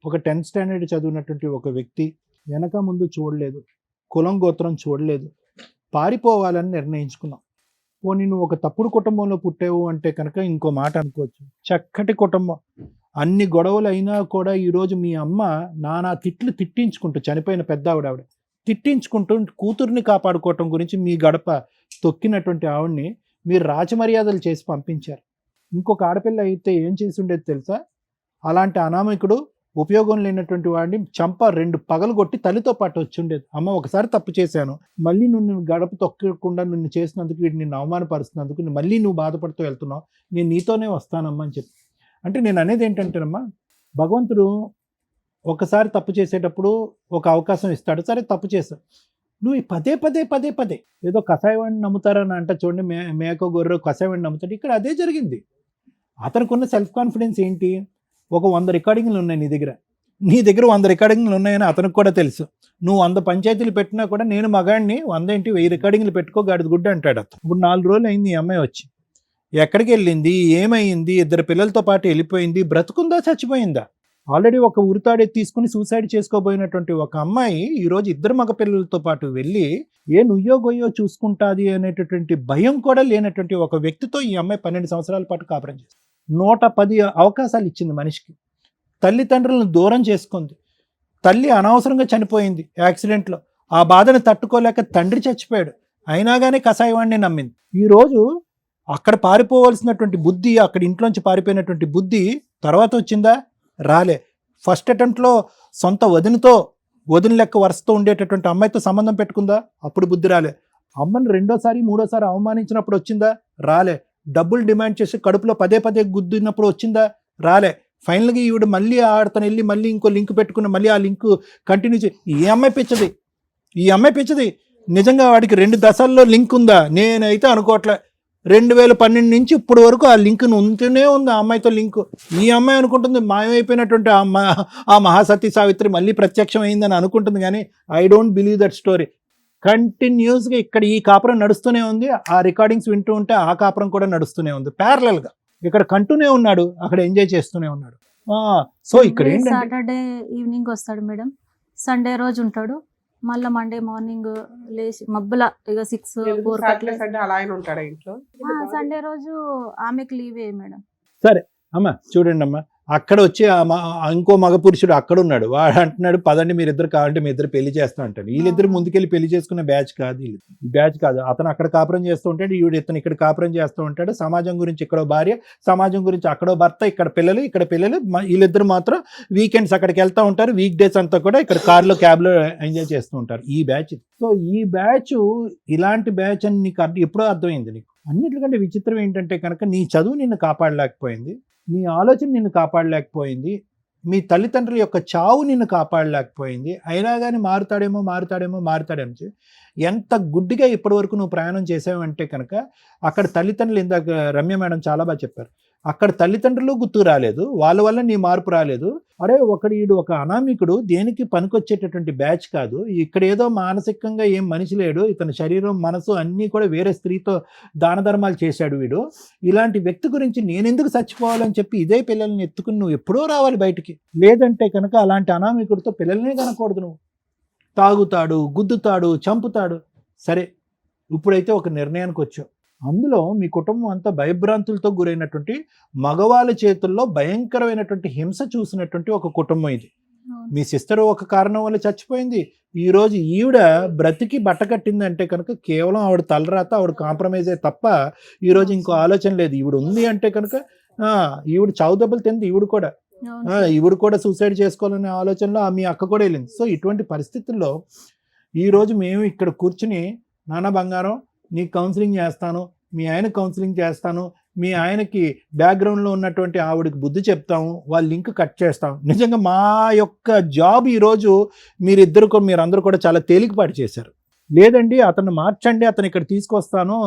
Speaker 4: ఒక 10th స్టాండర్డ్ చదివినటువంటి ఒక వ్యక్తి వెనక ముందు చూడలేదు, కులం గోత్రం చూడలేదు, పారిపోవాలని నిర్ణయించుకున్నావు. పోనీ నువ్వు ఒక తప్పుడు కుటుంబంలో పుట్టావు అంటే కనుక ఇంకో మాట అనుకోవచ్చు. చక్కటి కుటుంబం, అన్ని గొడవలు అయినా కూడా ఈరోజు మీ అమ్మ నానా తిట్లు తిట్టించుకుంటూ, చనిపోయిన పెద్ద ఆవిడ తిట్టించుకుంటూ కూతుర్ని కాపాడుకోవటం గురించి మీ గడప తొక్కినటువంటి ఆవిడ్ని మీరు రాజమర్యాదలు చేసి పంపించారు. ఇంకొక ఆడపిల్ల అయితే ఏం చేసి ఉండేది తెలుసా? అలాంటి అనామకుడు, ఉపయోగం లేనటువంటి వాడిని చంప 2 పగలు కొట్టి తల్లితో పాటు వచ్చి ఉండేది. అమ్మ ఒకసారి తప్పు చేశాను, మళ్ళీ నువ్వు గడప తొక్కకుండా నిన్ను చేసినందుకు, వీడిని నిన్ను అవమానపరుస్తున్నందుకు మళ్ళీ నువ్వు బాధపడుతూ వెళ్తున్నావు, నేను నీతోనే వస్తానమ్మా అని చెప్పి. అంటే నేను అనేది ఏంటంటేనమ్మా, భగవంతుడు ఒకసారి తప్పు చేసేటప్పుడు ఒక అవకాశం ఇస్తాడు. సరే తప్పు చేశావు, నువ్వు పదే పదే పదే పదే ఏదో కషాయవాడిని నమ్ముతారని అంట చూడండి, మేక గొర్రె కషాయవాడిని నమ్ముతాడు. ఇక్కడ అదే జరిగింది. అతనికి ఉన్న సెల్ఫ్ కాన్ఫిడెన్స్ ఏంటి? ఒక 100 రికార్డింగ్లు ఉన్నాయి నీ దగ్గర 100 రికార్డింగ్లు ఉన్నాయని అతనికి కూడా తెలుసు. నువ్వు 100 పంచాయతీలు పెట్టినా కూడా నేను మగాడిని 100 ఏంటి 1000 రికార్డింగ్లు పెట్టుకో గాడిద గుడ్డ అంటాడు అతను. ఇప్పుడు 4 రోజులు అయింది ఈ అమ్మాయి వచ్చి, ఎక్కడికి వెళ్ళింది, ఏమైంది, 2 పిల్లలతో పాటు వెళ్ళిపోయింది, బ్రతుకుందా చచ్చిపోయిందా? ఆల్రెడీ ఒక ఉరితాడే తీసుకుని సూసైడ్ చేసుకోబోయినటువంటి ఒక అమ్మాయి ఈరోజు 2 మగ పిల్లలతో పాటు వెళ్ళి ఏ నుయ్యో గొయ్యో చూసుకుంటాది అనేటటువంటి భయం కూడా లేనటువంటి ఒక వ్యక్తితో ఈ అమ్మాయి 12 సంవత్సరాల పాటు కాపురం చేస్తుంది. 110 అవకాశాలు ఇచ్చింది మనిషికి. తల్లిదండ్రులను దూరం చేసుకుంది. తల్లి అనవసరంగా చనిపోయింది యాక్సిడెంట్లో. ఆ బాధను తట్టుకోలేక తండ్రి చచ్చిపోయాడు. అయినా కానీ కషాయవాడిని నమ్మింది. ఈరోజు అక్కడ పారిపోవలసినటువంటి బుద్ధి, అక్కడ ఇంట్లోంచి పారిపోయినటువంటి బుద్ధి తర్వాత వచ్చిందా? రాలే. ఫస్ట్ అటెంప్ట్లో సొంత వదిన లెక్క వరుసతో ఉండేటటువంటి అమ్మాయితో సంబంధం పెట్టుకుందా? అప్పుడు బుద్ధి రాలే. అమ్మని 2వ, 3వసారి అవమానించినప్పుడు వచ్చిందా? రాలే. డబ్బులు డిమాండ్ చేసి కడుపులో పదే పదే గుద్దినప్పుడు వచ్చిందా? రాలే. ఫైనల్గా ఈవిడ మళ్ళీ ఆడతను వెళ్ళి మళ్ళీ ఇంకో లింక్ పెట్టుకుని మళ్ళీ ఆ లింక్ కంటిన్యూ చేసి ఈ అమ్మాయి పిచ్చది. నిజంగా వాడికి 2 దశల్లో లింక్ ఉందా? నేనైతే అనుకోవట్లే. 2012 నుంచి ఇప్పుడు వరకు ఆ లింక్ ఉంటూనే ఉంది ఆ అమ్మాయితో లింక్. ఈ అమ్మాయి అనుకుంటుంది మాయమైపోయినటువంటి ఆ మహాసతీ సావిత్రి మళ్ళీ ప్రత్యక్షం అయిందని అనుకుంటుంది, కానీ I don't believe that story. కంటిన్యూస్గా ఇక్కడ ఈ కాపురం నడుస్తూనే ఉంది. ఆ రికార్డింగ్స్ వింటూ ఉంటే ఆ కాపురం కూడా నడుస్తూనే ఉంది ప్యారలల్గా. ఇక్కడ కంటూనే ఉన్నాడు, అక్కడ ఎంజాయ్ చేస్తూనే ఉన్నాడు. సో ఇక్కడ ఏంటంటే
Speaker 3: సాటర్డే ఈవినింగ్ వస్తాడు మేడం, సండే రోజు ఉంటాడు, మళ్ళీ మండే మార్నింగ్ లేచి మబ్బుల ఇక 6-4
Speaker 7: సండే అలా ఆయన ఉంటాడా ఇంట్లో?
Speaker 3: సండే రోజు ఆమెకు లీవే మేడం.
Speaker 4: సరే అమ్మ చూడండి అమ్మ, అక్కడ వచ్చి ఇంకో మగ పురుషుడు అక్కడ ఉన్నాడు. వాడు అంటున్నాడు పదండి మీరిద్దరు కావాలంటే మీ ఇద్దరు పెళ్లి చేస్తా అంటాడు. వీళ్ళిద్దరు ముందుకెళ్ళి పెళ్లి చేసుకునే బ్యాచ్ కాదు. అతను అక్కడ కాపురం చేస్తూ ఉంటాడు, ఇతను ఇక్కడ కాపురం చేస్తూ ఉంటాడు. సమాజం గురించి ఇక్కడో భార్య, సమాజం గురించి అక్కడో భర్త, ఇక్కడ పిల్లలు వీళ్ళిద్దరు మాత్రం వీకెండ్స్ అక్కడికి వెళ్తూ ఉంటారు. వీక్ డేస్ అంతా కూడా ఇక్కడ కార్లో క్యాబ్లో ఎంజాయ్ చేస్తూ ఉంటారు ఈ బ్యాచ్. సో ఈ బ్యాచ్ ఇలాంటి బ్యాచ్ అని నీకు ఎప్పుడో అర్థమైంది నీకు. అన్నిటికంటే విచిత్రం ఏంటంటే కనుక నీ చదువు నిన్ను కాపాడలేకపోయింది, నీ ఆలోచన నిన్ను కాపాడలేకపోయింది, మీ తల్లిదండ్రుల యొక్క చావు నిన్ను కాపాడలేకపోయింది. అయినా కానీ మారుతాడేమో ఎంత గుడ్డిగా ఇప్పటి వరకు నువ్వు ప్రయాణం చేసావంటే కనుక అక్కడ తల్లిదండ్రులు, ఇందాక రమ్య మేడం చాలా బాగా చెప్పారు, అక్కడ తల్లిదండ్రులు గుర్తుకు రాలేదు, వాళ్ళ వల్ల నీ మార్పు రాలేదు. అరే వీడు ఒక అనామికుడు, దేనికి పనికొచ్చేటటువంటి బ్యాచ్ కాదు, ఇక్కడ ఏదో మానసికంగా ఏం మనిషి లేడు, ఇతని శరీరం మనసు అన్నీ కూడా వేరే స్త్రీతో దాన ధర్మాలు చేశాడు వీడు, ఇలాంటి వ్యక్తి గురించి నేనెందుకు చచ్చిపోవాలని చెప్పి ఇదే పిల్లల్ని ఎత్తుకుని నువ్వు ఎప్పుడో రావాలి బయటికి. లేదంటే కనుక అలాంటి అనామికుడితో పిల్లల్నే కనకూడదు. నువ్వు తాగుతాడు, గుద్దుతాడు, చంపుతాడు. సరే, ఇప్పుడైతే ఒక నిర్ణయానికి వచ్చావు. అందులో మీ కుటుంబం అంతా భయభ్రాంతులతో గురైనటువంటి, మగవాళ్ళ చేతుల్లో భయంకరమైనటువంటి హింస చూసినటువంటి ఒక కుటుంబం ఇది. మీ సిస్టర్ ఒక కారణం వల్ల చచ్చిపోయింది. ఈ రోజు ఈవిడ బ్రతికి బట్ట కట్టిందంటే కనుక కేవలం ఆవిడ తలరాత, ఆవిడ కాంప్రమైజ్ అయ్యే తప్ప ఈరోజు ఇంకో ఆలోచన లేదు. ఈవిడ ఉంది అంటే కనుక ఈవిడ చావు దెబ్బలు తింది. ఈవిడ కూడా సూసైడ్ చేసుకోవాలనే ఆలోచనలో మీ అక్క కూడా వెళ్ళింది. సో ఇటువంటి పరిస్థితుల్లో ఈరోజు మేము ఇక్కడ కూర్చుని, నాన్న బంగారం నీకు కౌన్సిలింగ్ చేస్తాను, మీ ఆయన కౌన్సిలింగ్ చేస్తాను, మీ ఆయనకి బ్యాక్గ్రౌండ్లో ఉన్నటువంటి ఆవిడకి బుద్ధి చెప్తాము, వాళ్ళ లింక్ కట్ చేస్తాం. నిజంగా మా యొక్క జాబ్ ఈరోజు మీరందరూ కూడా చాలా తేలికపాటు చేశారు. లేదండి అతను మార్చండి, అతను ఇక్కడ తీసుకొస్తాను,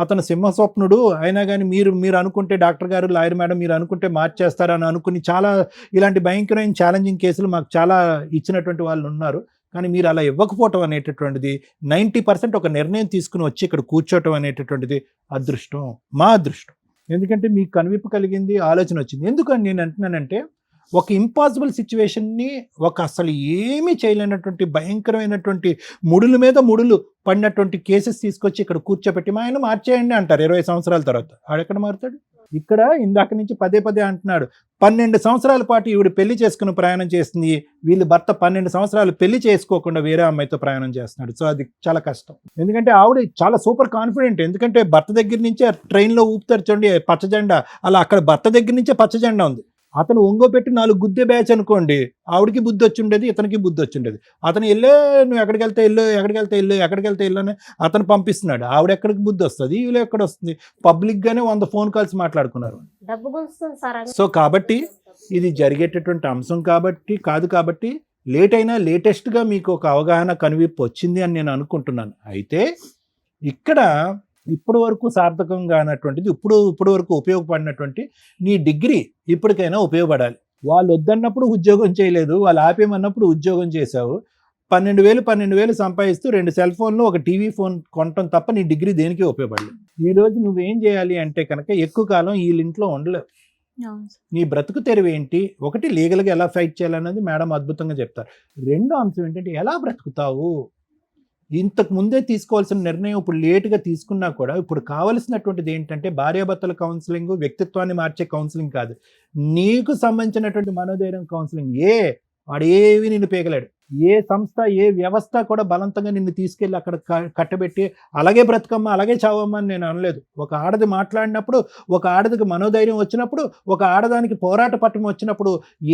Speaker 4: అతను సింహస్వప్నుడు అయినా కానీ మీరు అనుకుంటే, డాక్టర్ గారు, లాయర్ మేడం మీరు అనుకుంటే మార్చేస్తారని అనుకుని చాలా ఇలాంటి భయంకరమైన ఛాలెంజింగ్ కేసులు మాకు చాలా ఇచ్చినటువంటి వాళ్ళు ఉన్నారు. కానీ మీరు అలా ఇవ్వకపోవటం అనేటటువంటిది 90% ఒక నిర్ణయం తీసుకుని వచ్చి ఇక్కడ కూర్చోవటం అనేటటువంటిది అదృష్టం, మా అదృష్టం. ఎందుకంటే మీకు కనువిప్పు కలిగింది, ఆలోచన వచ్చింది. ఎందుకని నేను అంటున్నానంటే, ఒక ఇంపాసిబుల్ సిచ్యువేషన్ని, ఒక అసలు ఏమీ చేయలేనటువంటి భయంకరమైనటువంటి ముడుల మీద ముడులు పడినటువంటి కేసెస్ తీసుకొచ్చి ఇక్కడ కూర్చోబెట్టి మా ఆయన మార్చేయండి అంటారు 20 సంవత్సరాల తర్వాత. ఆడెక్కడ మారుతాడు? ఇక్కడ ఇందాక నుంచి పదే అంటున్నాడు, 12 సంవత్సరాల పాటు ఈవిడ పెళ్లి చేసుకుని ప్రయాణం చేస్తుంది, వీళ్ళు భర్త 12 సంవత్సరాలు పెళ్లి చేసుకోకుండా వేరే అమ్మాయితో ప్రయాణం చేస్తున్నాడు. సో అది చాలా కష్టం. ఎందుకంటే ఆవిడ చాలా సూపర్ కాన్ఫిడెంట్. ఎందుకంటే భర్త దగ్గర నుంచే ట్రైన్లో ఊపుతారు చూడండి పచ్చ జెండా, అలా అక్కడ భర్త దగ్గర నుంచే పచ్చ జెండా ఉంది. అతను ఒంగోపెట్టి 4 గుద్దే బ్యాచ్ అనుకోండి, ఆవిడకి బుద్ధి వచ్చి ఉండేది, ఇతనికి బుద్ధి వచ్చి ఉండేది. అతను నువ్వు ఎక్కడికి వెళ్తే ఇల్లు అని అతను పంపిస్తున్నాడు, ఆవిడ ఎక్కడికి బుద్ధి వస్తుంది, వీళ్ళు ఎక్కడ వస్తుంది? పబ్లిక్గానే 100 ఫోన్ కాల్స్ మాట్లాడుకున్నారు. సో కాబట్టి ఇది జరిగేటటువంటి అంశం కాబట్టి లేట్ అయినా లేటెస్ట్గా మీకు ఒక అవగాహన కనువిప్పు వచ్చింది అని నేను అనుకుంటున్నాను. అయితే ఇక్కడ ఇప్పటి వరకు సార్థకంగా అన్నటువంటిది, ఇప్పుడు వరకు ఉపయోగపడినటువంటి నీ డిగ్రీ ఇప్పటికైనా ఉపయోగపడాలి. వాళ్ళు వద్దన్నప్పుడు ఉద్యోగం చేయలేదు, వాళ్ళు ఆపేమన్నప్పుడు ఉద్యోగం చేశావు. 12,000 సంపాదిస్తూ 2 సెల్ ఫోన్లు, ఒక టీవీ ఫోన్ కొనటం తప్ప నీ డిగ్రీ దేనికి ఉపయోగపడలేదు. ఈరోజు నువ్వేం చేయాలి అంటే కనుక, ఎక్కువ కాలం వీళ్ళింట్లో ఉండలేవు. నీ బ్రతుకు తెరువు ఏంటి? ఒకటి, లీగల్గా ఎలా ఫైట్ చేయాలన్నది మేడం అద్భుతంగా చెప్తారు. రెండో అంశం ఏంటంటే, ఎలా బ్రతుకుతావు? ఇంతకు ముందే తీసుకోవాల్సిన నిర్ణయం ఇప్పుడు లేటుగా తీసుకున్నా కూడా, ఇప్పుడు కావలసినటువంటిది ఏంటంటే భార్యాభర్తల కౌన్సిలింగ్, వ్యక్తిత్వాన్ని మార్చే కౌన్సిలింగ్ కాదు, నీకు సంబంధించినటువంటి మనోధైర్యం కౌన్సిలింగ్. వాడేవి నిన్ను పీకలేడు. ఏ సంస్థ, ఏ వ్యవస్థ కూడా బలవంతంగా నిన్ను తీసుకెళ్ళి అక్కడ కట్టబెట్టి అలాగే బ్రతకమ్మా, అలాగే చావమ్మా అని నేను అనలేదు. ఒక ఆడది మాట్లాడినప్పుడు, ఒక ఆడదికి మనోధైర్యం వచ్చినప్పుడు, ఒక ఆడదానికి పోరాట పట్టం వచ్చినప్పుడు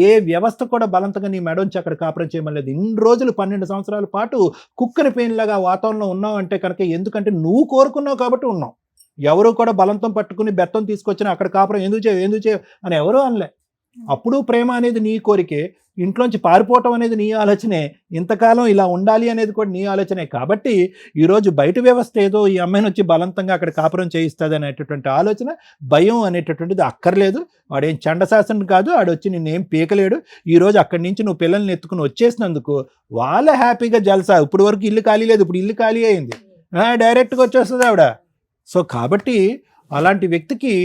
Speaker 4: ఏ వ్యవస్థ కూడా బలవంతంగా నీ మెడొంచి అక్కడ కాపురం చేయమలేదు. ఇన్ని రోజులు 12 సంవత్సరాల పాటు కుక్కని పెయిన్లాగా వాతావరణంలో ఉన్నావు అంటే కనుక, ఎందుకంటే నువ్వు కోరుకున్నావు కాబట్టి ఉన్నావు. ఎవరు కూడా బలంతం పట్టుకుని బెత్తం తీసుకొచ్చిన అక్కడ కాపురం ఎందుకు చేయవు అని ఎవరూ అనలే. అప్పుడు ప్రేమ అనేది నీ కోరికే, ఇంట్లోంచి పారిపోవటం అనేది నీ ఆలోచనే, ఇంతకాలం ఇలా ఉండాలి అనేది కూడా నీ ఆలోచనే. కాబట్టి ఈరోజు బయట వ్యవస్థ ఏదో ఈ అమ్మాయిని వచ్చి బలవంతంగా అక్కడ కాపురం చేయిస్తుంది అనేటటువంటి ఆలోచన, భయం అనేటటువంటిది అక్కర్లేదు. వాడేం చండశాసనం కాదు, ఆడొచ్చి నిన్నేం పీకలేడు. ఈరోజు అక్కడి నుంచి నువ్వు పిల్లల్ని ఎత్తుకుని వచ్చేసినందుకు వాళ్ళ హ్యాపీగా జల్సా. ఇప్పుడు వరకు ఇల్లు ఖాళీ లేదు, ఇప్పుడు ఇల్లు ఖాళీ అయింది, డైరెక్ట్గా వచ్చేస్తుంది ఆవిడ. సో కాబట్టి అలాంటి వ్యక్తికి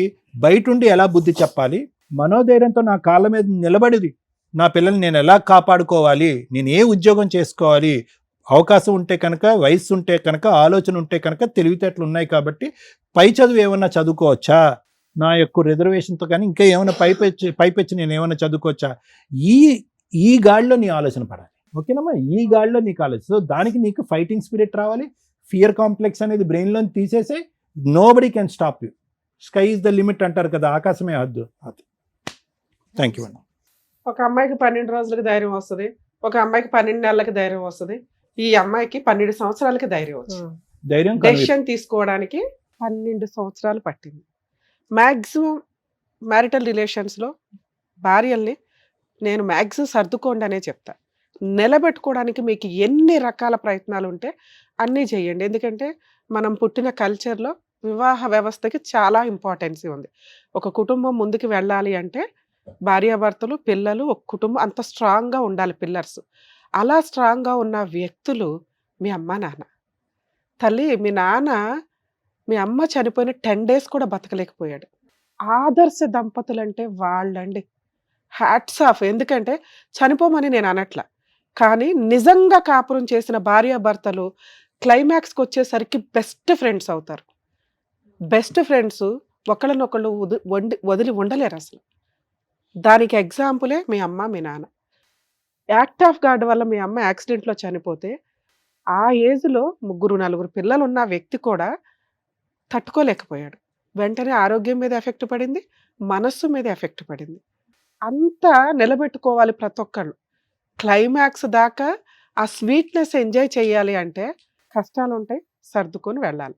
Speaker 4: బయటుండి ఎలా బుద్ధి చెప్పాలి, మనోధైర్యంతో నా కాళ్ళ మీద నిలబడిది, నా పిల్లల్ని నేను ఎలా కాపాడుకోవాలి, నేను ఏ ఉద్యోగం చేసుకోవాలి, అవకాశం ఉంటే కనుక, వయస్సు ఉంటే కనుక, ఆలోచన ఉంటే కనుక, తెలివితేటలు ఉన్నాయి కాబట్టి పై చదువు ఏమన్నా చదువుకోవచ్చా, నా యొక్క రిజర్వేషన్తో కానీ ఇంకా ఏమైనా పైపెచ్చి నేను ఏమైనా చదువుకోవచ్చా, ఈ గాడిలో నీ ఆలోచన పడాలి. ఓకేనమ్మా? ఈ గాడిలో నీకు ఆలోచన. సో దానికి నీకు ఫైటింగ్ స్పిరిట్ రావాలి. ఫియర్ కాంప్లెక్స్ అనేది బ్రెయిన్లో తీసేసే, nobody can stop you. Sky is the limit అంటారు కదా, ఆకాశమే హద్దు. అది. థ్యాంక్ యూ అండి.
Speaker 7: ఒక అమ్మాయికి 12 రోజులకి ధైర్యం వస్తుంది, ఒక అమ్మాయికి 12 నెలలకి ధైర్యం వస్తుంది, ఈ అమ్మాయికి 12 సంవత్సరాలకి ధైర్యం వచ్చింది. డెసిషన్ తీసుకోవడానికి 12 సంవత్సరాలు పట్టింది. మ్యాక్సిమం మ్యారిటల్ రిలేషన్స్లో భార్యల్ని నేను మ్యాక్సిమం సర్దుకోండి అనే చెప్తా. నిలబెట్టుకోవడానికి మీకు ఎన్ని రకాల ప్రయత్నాలు ఉంటే అన్నీ చేయండి. ఎందుకంటే మనం పుట్టిన కల్చర్లో వివాహ వ్యవస్థకి చాలా ఇంపార్టెన్సీ ఉంది. ఒక కుటుంబం ముందుకు వెళ్ళాలి అంటే భార్యాభర్తలు, పిల్లలు, ఒక కుటుంబం అంత స్ట్రాంగ్‌గా ఉండాలి పిల్లర్స్. అలా స్ట్రాంగ్‌గా ఉన్న వ్యక్తులు మీ అమ్మ, నాన్న. తల్లి మీ నాన్న మీ అమ్మ చనిపోయిన 10 డేస్ కూడా బతకలేకపోయాడు. ఆదర్శ దంపతులంటే వాళ్ళండి. Hats off. ఎందుకంటే చనిపోమని నేను అనట్ల. కానీ నిజంగా కాపురం చేసిన భార్యాభర్తలు క్లైమాక్స్‌కి వచ్చేసరికి బెస్ట్ ఫ్రెండ్స్ అవుతారు. బెస్ట్ ఫ్రెండ్స్ ఒకళ్ళనొకళ్ళు వదిలి ఉండలేరసలు. దానికి ఎగ్జాంపులే మీ అమ్మ, మీ నాన్న. యాక్ట్ ఆఫ్ గాడ్ వల్ల మీ అమ్మ యాక్సిడెంట్‌లో చనిపోతే, ఆ ఏజ్‌లో 3, 4 పిల్లలున్న వ్యక్తి కూడా తట్టుకోలేకపోయాడు. వెంటనే ఆరోగ్యం మీద ఎఫెక్ట్ పడింది. మనస్సు మీద ఎఫెక్ట్ పడింది. అంతా నిలబెట్టుకోవాలి ప్రతి ఒక్కళ్ళు. క్లైమాక్స్ దాకా ఆ స్వీట్‌నెస్ ఎంజాయ్ చేయాలి అంటే కష్టాలుంటాయి, సర్దుకొని వెళ్ళాలి.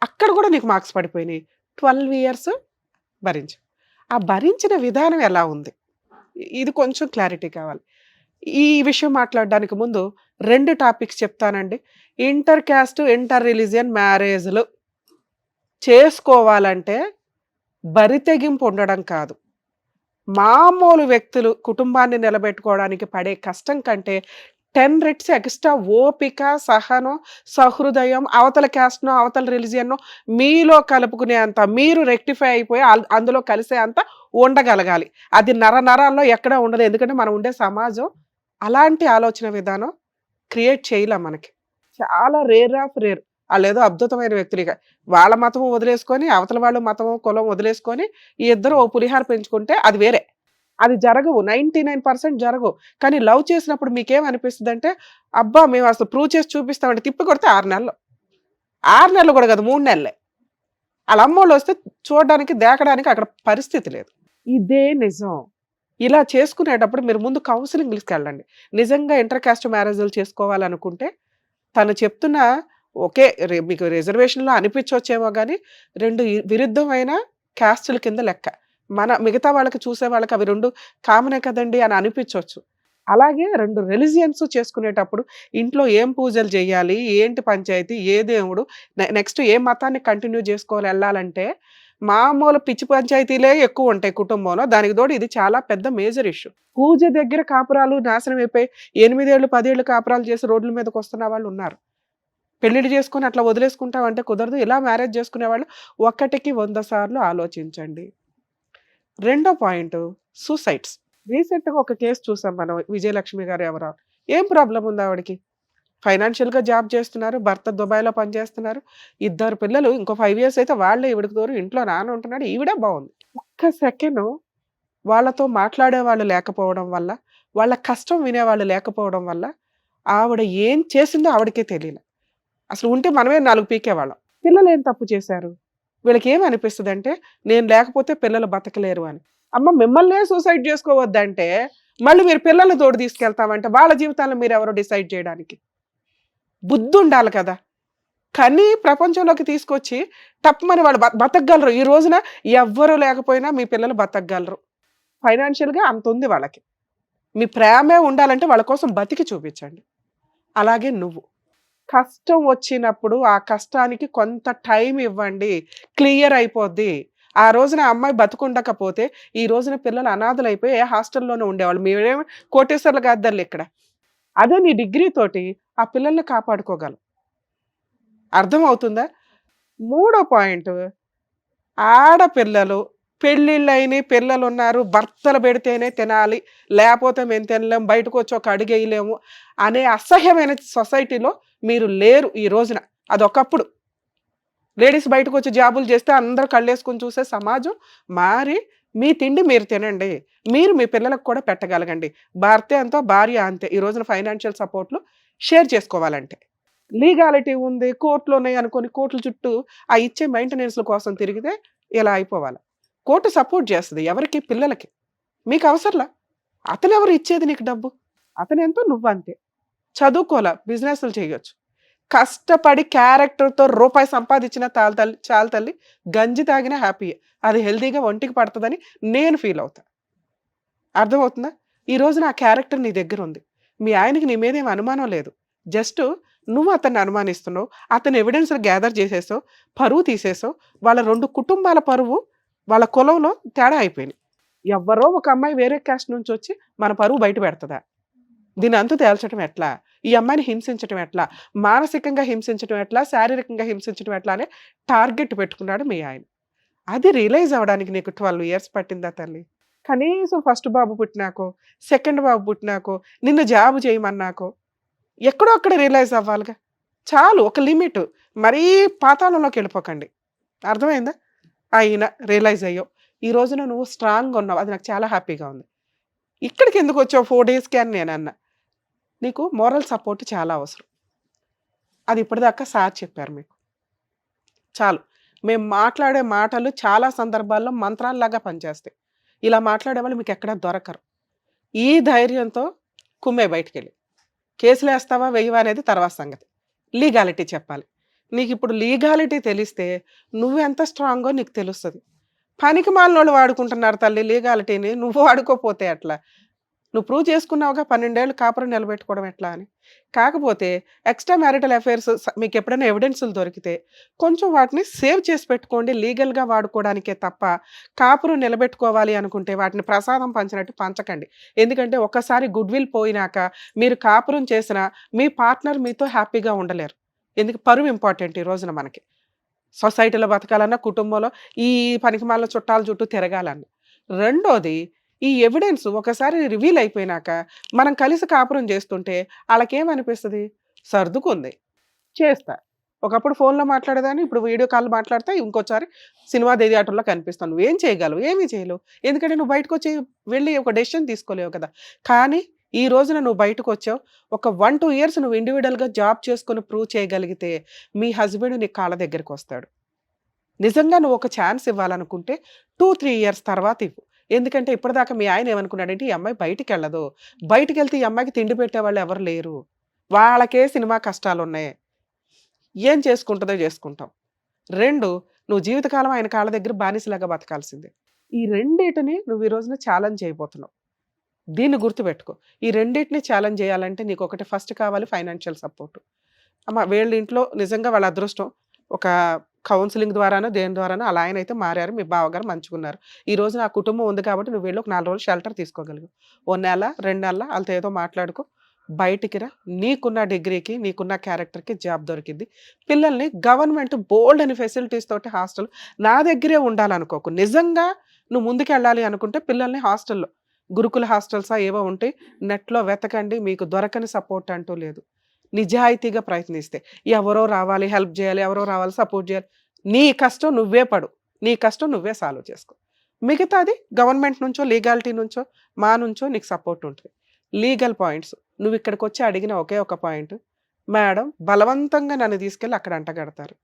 Speaker 7: అక్కడ కూడా నీకు మార్క్స్ పడిపోయినాయి. 12 ఇయర్స్ భరించావు. ఆ భరించిన విధానం ఎలా ఉంది? ఇది కొంచెం క్లారిటీ కావాలి. ఈ విషయం మాట్లాడడానికి ముందు 2 టాపిక్స్ చెప్తానండి. ఇంటర్ కాస్ట్, ఇంటర్ రిలీజియన్ మ్యారేజ్‌లు చేసుకోవాలంటే బరితెగింపు ఉండడం కాదు. మామూలు వ్యక్తులు కుటుంబాన్ని నిలబెట్టుకోవడానికి పడే కష్టం కంటే 10 రెట్స్ ఎక్స్ట్రా ఓపిక, సహనం, సహృదయం, అవతల క్యాస్ట్‌నో, అవతల రిలీజియన్‌నో మీలో కలుపుకునే అంత, మీరు రెక్టిఫై అయిపోయి అందులో కలిసే అంత ఉండగలగాలి. అది నరాల్లో ఎక్కడా ఉండదు. ఎందుకంటే మనం ఉండే సమాజం అలాంటి ఆలోచన విధానం క్రియేట్ చేయలే మనకి. చాలా రేర్ ఆఫ్ రేర్. ఆళ్ళేదో అద్భుతమైన వ్యక్తులిగా. వాళ్ళ మతం వదిలేసుకొని, అవతల వాళ్ళు మతం, కులం వదిలేసుకొని ఈ ఇద్దరు ఓ పులిహార పెంచుకుంటే అది వేరే. అది జరగవు. 99% జరగవు. కానీ లవ్ చేసినప్పుడు మీకేమనిపిస్తదంటే, అబ్బా! మేము అసలు ప్రూవ్ చేసి చూపిస్తామంటే తిప్పి కొడితే 6 నెలలు. 6 నెలలు కూడా కాదు 3 నెలలే. ఆళ్ళ అమ్మోళ్ళొస్తే చూడడానికి, దేకడానికి అక్కడ పరిస్థితి లేదు. ఇదే నిజం. ఇలా చేసుకునేటప్పుడు మీరు ముందు కౌన్సెలింగ్‌లకెళ్ళండి. నిజంగా ఇంటర్ కాస్ట్ మ్యారేజ్‌లు చేసుకోవాలనుకుంటే తను చెప్తున్న ఓకే. మీకు రిజర్వేషన్‌లో అనిపించొచ్చేమో గానీ 2 విరుద్ధమైన కాస్టుల కింద లెక్క. మిగతా వాళ్ళకి చూసే వాళ్ళకి అవి 2 కామనే కదండీ అని అనిపించొచ్చు. అలాగే 2 రిలిజియన్స్ చేసుకునేటప్పుడు ఇంట్లో ఏం పూజలు చేయాలి, ఏంటి పంచాయతీ, ఏ దేవుడు, నెక్స్ట్ ఏ మతాన్ని కంటిన్యూ చేసుకోవాలి ఎళ్ళాలంటే మామూలు పిచ్చి పంచాయతీలే ఎక్కువ ఉంటాయి కుటుంబంలో. దానికి తోడు ఇది చాలా పెద్ద మేజర్ ఇష్యూ. పూజ దగ్గర కాపురాలు నాశనం అయిపోయి 8 ఏళ్ళు, 10 ఏళ్ళు కాపురాలు చేసి రోడ్ల మీదకి వస్తున్న వాళ్ళు ఉన్నారు. పెళ్లిళ్ళు చేసుకొని అట్లా వదిలేసుకుంటామంటే కుదరదు. ఇలా మ్యారేజ్ చేసుకునేవాళ్ళు 1కి 100 సార్లు ఆలోచించండి. రెండో పాయింట్ సూసైడ్స్. రీసెంట్‌గా ఒక కేసు చూసాం మనం. విజయలక్ష్మి గారు ఎవరో. ఏం ప్రాబ్లమ్ ఉంది ఆవిడకి? ఫైనాన్షియల్‌గా జాబ్ చేస్తున్నారు. భర్త దుబాయ్‌లో పనిచేస్తున్నారు. 2 పిల్లలు. ఇంకో 5 ఇయర్స్ అయితే వాళ్ళే ఈవిడకి తోడు. ఇంట్లో నాన్న ఉంటున్నాడు. ఈవిడే బాగుంది. ఒక్క సెకండ్ వాళ్ళతో మాట్లాడేవాళ్ళు లేకపోవడం వల్ల, వాళ్ళ కష్టం వినేవాళ్ళు లేకపోవడం వల్ల ఆవిడ ఏం చేసిందో ఆవిడకే తెలియలే. అసలు ఉంటే మనమే 4 పీకేవాళ్ళం. పిల్లలు ఏం తప్పు చేశారు? వీళ్ళకి ఏమనిపిస్తదంటే నేను లేకపోతే పిల్లలు బతకలేరు అని. అమ్మ మిమ్మల్నే సూసైడ్ చేసుకోవద్దంటే మళ్ళీ మీరు పిల్లల్ని తోడు తీసుకెళ్తామంటే వాళ్ళ జీవితాలను మీరెవరో డిసైడ్ చేయడానికి. బుద్ధుండాలి కదా! కని ప్రపంచంలోకి తీసుకొచ్చి టప్‌మని వాళ్ళు బతకగలరు. ఈ రోజున ఎవ్వరు లేకపోయినా మీ పిల్లలు బతకగలరు. ఫైనాన్షియల్‌గా అంతుంది వాళ్ళకి. మీ ప్రేమే ఉండాలంటే వాళ్ళ కోసం బతికి చూపించండి. అలాగే నువ్వు. కష్టం వచ్చినప్పుడు ఆ కష్టానికి కొంత టైం ఇవ్వండి. క్లియర్ అయిపోద్ది. ఆ రోజున ఆ అమ్మాయి బతికుండకపోతే ఈ రోజున పిల్లలు అనాథలైపోయి ఏ హాస్టల్‌లోనే ఉండేవాళ్ళు. మీరేమో కోటేశ్వర్లు కాద్దర్లు ఇక్కడ. అదే నీ డిగ్రీ తోటి ఆ పిల్లల్ని కాపాడుకోగలవు. అర్థమవుతుందా? మూడో పాయింట్ ఆడపిల్లలు పెళ్ళిళ్ళైనయి, పిల్లలున్నారు, భర్తలు పెడితేనే తినాలి, లేకపోతే మేము తినలేము, బయటకు వచ్చి ఒక అడుగేయలేము అనే అసహ్యమైన సొసైటీలో మీరు లేరు ఈ రోజున. అదొకప్పుడు. లేడీస్ బయటకు వచ్చి జాబులు చేస్తే అందరూ కళ్ళేసుకుని చూసే సమాజం మారి మీ తిండి మీరు తినండి. మీరు మీ పిల్లలకు కూడా పెట్టగలగండి. భర్త ఎంతో భార్య అంతే. ఈ రోజున ఫైనాన్షియల్ సపోర్ట్లు షేర్ చేసుకోవాలంటే. లీగాలిటీ ఉంది, కోర్టులు ఉన్నాయి అనుకోని కోర్టుల చుట్టూ ఆ ఇచ్చే మెయింటెనెన్స్ల కోసం తిరిగితే ఇలా అయిపోవాలి. కోర్టు సపోర్ట్ చేస్తుంది ఎవరికి? పిల్లలకి. మీకు అవసరంలా. అతనెవరు ఇచ్చేది నీకు డబ్బు? అతనెంతో నువ్వంతే. చదువుకోలే, బిజినెస్లు చేయొచ్చు. కష్టపడి క్యారెక్టర్తో రూపాయి సంపాదించిన చాలు తల్లి. గంజి తాగినా హ్యాపీయే. అది హెల్దీగా ఒంటికి పడుతుందని నేను ఫీల్ అవుతా. అర్థమవుతుందా? ఈ రోజున ఆ క్యారెక్టర్ నీ దగ్గర ఉంది. మీ ఆయనకి నీ మీద ఏం అనుమానం లేదు. జస్ట్ నువ్వు అతన్ని అనుమానిస్తున్నావు, అతను ఎవిడెన్స్ గ్యాదర్ చేసేసావు, పరువు తీసేసావు. వాళ్ళ 2 కుటుంబాల పరువు, వాళ్ళ కులంలో తేడా అయిపోయినాయి. ఎవరో ఒక అమ్మాయి వేరే క్యాస్ట్ నుంచి వచ్చి మన పరువు బయట పెడతదా? దీని అంతు తేల్చడం ఎట్లా? ఈ అమ్మాయిని హింసించడం ఎట్లా? మానసికంగా హింసించడం ఎట్లా? శారీరకంగా హింసించడం ఎట్లా అనే టార్గెట్ పెట్టుకున్నాడు మీ ఆయన. అది రియలైజ్ అవ్వడానికి నీకు 12 ఇయర్స్ పట్టిందా తల్లి? కనీసం ఫస్ట్ బాబు పుట్టినాకో, సెకండ్ బాబు పుట్టినాకో, నిన్ను జాబ్ చేయమన్నాకో ఎక్కడో అక్కడ రియలైజ్ అవ్వాలిగా. చాలు, ఒక లిమిట్. మరీ పాతాళంలోకి వెళ్ళిపోకండి. అర్థమైందా? అయినా రియలైజ్ అయ్యో, ఈ రోజున నువ్వు స్ట్రాంగ్గా ఉన్నావు, అది నాకు చాలా హ్యాపీగా ఉంది. ఇక్కడికి ఎందుకు వచ్చావు 4 డేస్కి అని నేను అన్నా. నీకు మోరల్ సపోర్ట్ చాలా అవసరం. అది ఇప్పటిదాకా సార్ చెప్పారు మీకు. చాలు, మేము మాట్లాడే మాటలు చాలా సందర్భాల్లో మంత్రాల్లాగా పనిచేస్తాయి. ఇలా మాట్లాడే వాళ్ళు మీకు ఎక్కడా దొరకరు. ఈ ధైర్యంతో కుమ్మే బయటికి వెళ్ళి కేసులు వేస్తావా వేయవా అనేది తర్వాత సంగతి. లీగాలిటీ చెప్పాలి. నీకు ఇప్పుడు లీగాలిటీ తెలిస్తే నువ్వెంత స్ట్రాంగో నీకు తెలుస్తుంది. పనికి మాలినోళ్ళు వాడుకుంటున్నారు తల్లి లీగాలిటీని, నువ్వు వాడుకోపోతే ఎట్లా? నువ్వు ప్రూవ్ చేసుకున్నావుగా 12 ఏళ్ళు కాపురం నిలబెట్టుకోవడం ఎట్లా అని. కాకపోతే ఎక్స్ట్రా మ్యారిటల్ అఫైర్స్ మీకు ఎప్పుడైనా ఎవిడెన్సులు దొరికితే కొంచెం వాటిని సేవ్ చేసి పెట్టుకోండి, లీగల్గా వాడుకోవడానికే తప్ప కాపురం నిలబెట్టుకోవాలి అనుకుంటే వాటిని ప్రసాదం పంచినట్టు పంచకండి. ఎందుకంటే ఒక్కసారి గుడ్ విల్ పోయినాక మీరు కాపురం చేసినా మీ పార్ట్నర్ మీతో హ్యాపీగా ఉండలేరు. ఎందుకు? పరువు ఇంపార్టెంట్ ఈ రోజున మనకి. సొసైటీలో బతకాలన్నా, కుటుంబంలో ఈ పనికిమాల చుట్టాల చుట్టూ తిరగాలన్నా. రెండోది, ఈ ఎవిడెన్స్ ఒకసారి రివీల్ అయిపోయినాక మనం కలిసి కాపురం చేస్తుంటే వాళ్ళకేమనిపిస్తుంది? సర్దుకుంది, చేస్తా. ఒకప్పుడు ఫోన్లో మాట్లాడేదాన్ని, ఇప్పుడు వీడియో కాల్ మాట్లాడితే ఇంకోసారి సినిమా థియేటర్లో కనిపిస్తాను. నువ్వేం చేయగలవు? ఏమీ చేయలేవు. ఎందుకంటే నువ్వు బయటకు వచ్చి వెళ్ళి ఒక డెసిషన్ తీసుకోలేవు కదా. కానీ ఈ రోజున నువ్వు బయటకు వచ్చావు, ఒక 1-2 ఇయర్స్ నువ్వు ఇండివిజువల్గా జాబ్ చేసుకొని ప్రూవ్ చేయగలిగితే మీ హస్బెండ్ నీ కాళ్ళ దగ్గరికి వస్తాడు. నిజంగా నువ్వు ఒక ఛాన్స్ ఇవ్వాలనుకుంటే 2-3 ఇయర్స్ తర్వాత ఇవ్వు. ఎందుకంటే ఇప్పటిదాకా మీ ఆయన ఏమనుకున్నాడంటే ఈ అమ్మాయి బయటికి వెళ్ళదు, బయటికి వెళ్తే ఈ అమ్మాయికి తిండి పెట్టేవాళ్ళు ఎవరు లేరు, వాళ్ళకే సినిమా కష్టాలు ఉన్నాయి, ఏం చేసుకుంటుందో చేసుకుంటాం. 2, నువ్వు జీవితకాలం ఆయన కాళ్ళ దగ్గర బానిసలాగా బతకాల్సిందే. ఈ రెండింటిని నువ్వు ఈ రోజున ఛాలెంజ్ చేయబోతున్నావు. దీన్ని గుర్తుపెట్టుకో. ఈ రెండింటిని ఛాలెంజ్ చేయాలంటే నీకు ఒకటి ఫస్ట్ కావాలి, ఫైనాన్షియల్ సపోర్ట్. అమ్మ వీళ్ళ ఇంట్లో నిజంగా వాళ్ళ అదృష్టం, ఒక కౌన్సిలింగ్ ద్వారానో దేని ద్వారానో అలా ఆయన అయితే మారారు, మీ బావగారు మంచుకున్నారు. ఈ రోజు నా కుటుంబం ఉంది కాబట్టి నువ్వు వెళ్ళి ఒక 4 రోజులు షెల్టర్ తీసుకోగలిగు. 1 నెల 2 నెలల వాళ్ళతో ఏదో మాట్లాడుకో, బయటికి రా. నీకున్న డిగ్రీకి నీకున్న క్యారెక్టర్కి జాబ్ దొరికింది. పిల్లల్ని గవర్నమెంట్ బోల్డ్ అని ఫెసిలిటీస్ తోటి హాస్టల్ నా దగ్గరే ఉండాలనుకోకు. నిజంగా నువ్వు ముందుకు వెళ్ళాలి అనుకుంటే పిల్లల్ని హాస్టల్లో, గురుకుల హాస్టల్సా ఏవో ఉంటాయి, నెట్లో వెతకండి. మీకు దొరకని సపోర్ట్ అంటూ లేదు. నిజాయితీగా ప్రయత్నిస్తే ఎవరో రావాలి హెల్ప్ చేయాలి, ఎవరో రావాలి సపోర్ట్ చేయాలి, నీ కష్టం నువ్వే పడు, నీ కష్టం నువ్వే సాల్వ్ చేసుకో. మిగతాది గవర్నమెంట్ నుంచో లీగాలిటీ నుంచో మా నుంచో నీకు సపోర్ట్ ఉంటుంది. లీగల్ పాయింట్స్ నువ్వు ఇక్కడికి వచ్చి అడిగిన ఒకే ఒక పాయింట్, మేడం బలవంతంగా నన్ను తీసుకెళ్ళి అక్కడ అంటగడతారు.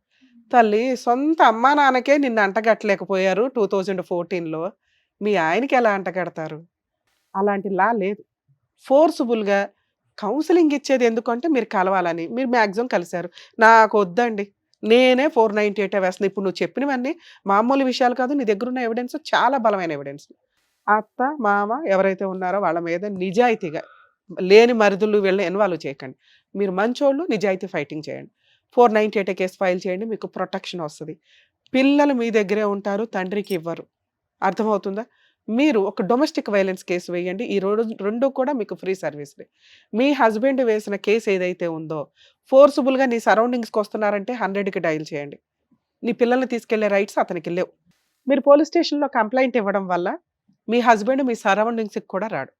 Speaker 7: తల్లి, సొంత అమ్మా నాన్నకే నిన్ను అంటగట్టలేకపోయారు 2014లో, మీ ఆయనకి ఎలా అంటగడతారు? అలాంటి లా లేదు. ఫోర్సుబుల్గా కౌన్సిలింగ్ ఇచ్చేది ఎందుకంటే మీరు కలవాలని. మీరు మ్యాక్సిమం కలిశారు. నాకు వద్దండి, నేనే 498 వేస్తాను. ఇప్పుడు నువ్వు చెప్పినవన్నీ మామూలు విషయాలు కాదు, నీ దగ్గర ఉన్న ఎవిడెన్స్ చాలా బలమైన ఎవిడెన్స్. అత్త మామ ఎవరైతే ఉన్నారో వాళ్ళ మీద నిజాయితీగా, లేని మరుదులు వీళ్ళని ఇన్వాల్వ్ చేయకండి. మీరు మంచోళ్ళు, నిజాయితీ ఫైటింగ్ చేయండి. 498 కేసు ఫైల్ చేయండి, మీకు ప్రొటెక్షన్ వస్తుంది. పిల్లలు మీ దగ్గరే ఉంటారు, తండ్రికి ఇవ్వరు. అర్థమవుతుందా? మీరు ఒక డొమెస్టిక్ వైలెన్స్ కేసు వేయండి. ఈ రెండు కూడా మీకు ఫ్రీ సర్వీస్లే. మీ హస్బెండ్ వేసిన కేసు ఏదైతే ఉందో, ఫోర్సుబుల్గా నీ సరౌండింగ్స్కి వస్తున్నారంటే 100కి డైల్ చేయండి. నీ పిల్లల్ని తీసుకెళ్లే రైట్స్ అతనికి లేవు. మీరు పోలీస్ స్టేషన్లో కంప్లైంట్ ఇవ్వడం వల్ల మీ హస్బెండ్ మీ సరౌండింగ్స్కి కూడా రాడు.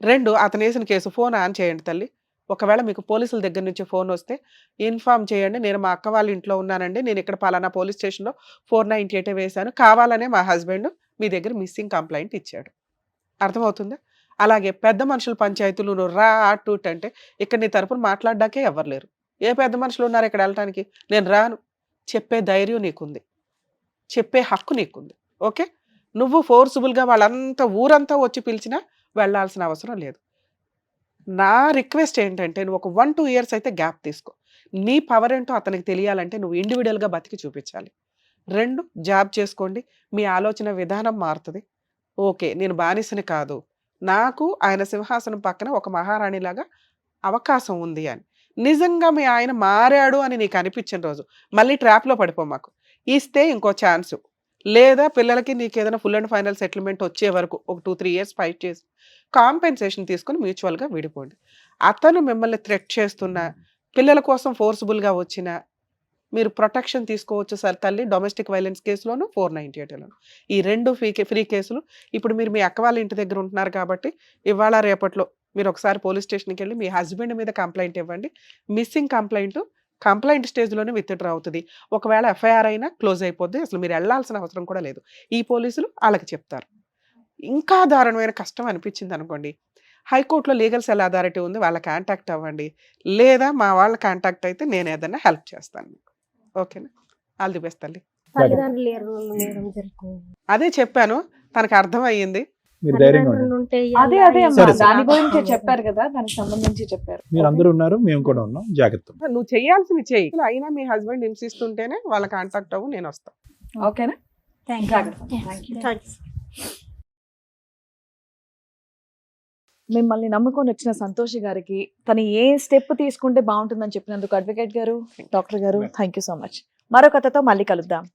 Speaker 7: 2, అతను వేసిన కేసు ఫోన్ ఆన్ చేయండి తల్లి. ఒకవేళ మీకు పోలీసుల దగ్గర నుంచి ఫోన్ వస్తే ఇన్ఫామ్ చేయండి, నేను మా అక్క వాళ్ళ ఇంట్లో ఉన్నానండి, నేను ఇక్కడ పలానా పోలీస్ స్టేషన్లో 498 వేశాను, కావాలనే మా హస్బెండ్ మీ దగ్గర మిస్సింగ్ కంప్లైంట్ ఇచ్చాడు. అర్థమవుతుందా? అలాగే పెద్ద మనుషుల పంచాయతీలు నువ్వు రా అటు అంటే ఇక్కడ నీ తరపున మాట్లాడడాకే ఎవరు లేరు. ఏ పెద్ద మనుషులు ఉన్నారు ఇక్కడ వెళ్ళటానికి? నేను రాను చెప్పే ధైర్యం నీకుంది, చెప్పే హక్కు నీకుంది. ఓకే, నువ్వు ఫోర్సుబుల్గా వాళ్ళంతా ఊరంతా వచ్చి పిలిచినా వెళ్ళాల్సిన అవసరం లేదు. నా రిక్వెస్ట్ ఏంటంటే నువ్వు ఒక 1-2 ఇయర్స్ అయితే గ్యాప్ తీసుకో. నీ పవర్ ఏంటో అతనికి తెలియాలంటే నువ్వు ఇండివిజువల్గా బతికి చూపించాలి. 2, జాబ్ చేసుకోండి, మీ ఆలోచన విధానం మారుతుంది. ఓకే, నేను బానిసని కాదు, నాకు ఆయన సింహాసనం పక్కన ఒక మహారాణిలాగా అవకాశం ఉంది అని. నిజంగా మీ ఆయన మారాడు అని నీకు అనిపించిన రోజు మళ్ళీ ట్రాప్లో పడిపో మాకు. ఇస్తే ఇంకో ఛాన్స్, లేదా పిల్లలకి నీకు ఏదైనా ఫుల్ అండ్ ఫైనల్ సెటిల్మెంట్ వచ్చే వరకు ఒక 2-3 ఇయర్స్ ఫైట్ చేసి కాంపెన్సేషన్ తీసుకుని మ్యూచువల్గా విడిపోండి. అతను మిమ్మల్ని థ్రెట్ చేస్తున్నా, పిల్లల కోసం ఫోర్స్ఫుల్గా వచ్చినా మీరు ప్రొటెక్షన్ తీసుకోవచ్చు సార్ తల్లి. డొమెస్టిక్ వైలెన్స్ కేసులోను 498లోను ఈ 2 ఫ్రీ కేసులు. ఇప్పుడు మీరు మీ అక్క వాళ్ళ ఇంటి దగ్గర ఉంటున్నారు కాబట్టి ఇవాళ రేపట్లో మీరు ఒకసారి పోలీస్ స్టేషన్కి వెళ్ళి మీ హస్బెండ్ మీద కంప్లైంట్ ఇవ్వండి. మిస్సింగ్ కంప్లైంట్ స్టేజ్లోనే విత్డ్రా అవుతుంది. ఒకవేళ ఎఫ్ఐఆర్ అయినా క్లోజ్ అయిపోద్ది. అసలు మీరు వెళ్ళాల్సిన అవసరం కూడా లేదు. ఈ పోలీసులు వాళ్ళకి చెప్తారు. ఇంకా దారుణమైన కష్టం అనిపించింది అనుకోండి, హైకోర్టులో లీగల్ సెల్ అథారిటీ ఉంది, వాళ్ళ కాంటాక్ట్ అవ్వండి. లేదా మా వాళ్ళ కాంటాక్ట్ అయితే నేను ఏదైనా హెల్ప్ చేస్తాను మీకు. ఓకేనా? ఆల్ ది బెస్ట్ తల్లి.
Speaker 10: తల్లిదండ్రులు లేరు మేడం జరుగుతుంది.
Speaker 7: అదే చెప్పాను, తనకు అర్థం అయ్యింది.
Speaker 4: మీరు ధైర్యంగా ఉండండి.
Speaker 10: తల్లిదండ్రులు ఉంటే
Speaker 2: అదే అమ్మా,
Speaker 4: సరే, సరే.
Speaker 2: దాని గురించి చెప్పారు కదా, దానికి సంబంధించి చెప్పారు.
Speaker 4: మీరు అందరూ ఉన్నారు, మేము కూడా ఉన్నాం, జాగ్రత్త.
Speaker 7: నువ్వు చేయాల్సింది చెయ్యి. అయినా మీ హస్బెండ్ హింసిస్తుంటేనే వాళ్ళ కాంటాక్ట్ అవ్వు, నేను వస్తాను.
Speaker 2: ఓకేనా?
Speaker 9: Thank you.
Speaker 10: థాంక్స్.
Speaker 2: మిమ్మల్ని నమ్ముకొని వచ్చిన సంతోషి గారికి తను ఏ స్టెప్ తీసుకుంటే బాగుంటుందని చెప్పినందుకు అడ్వకేట్ గారు, డాక్టర్ గారు, థ్యాంక్ యూ సో మచ్. మరో కథతో మళ్ళీ కలుద్దాం.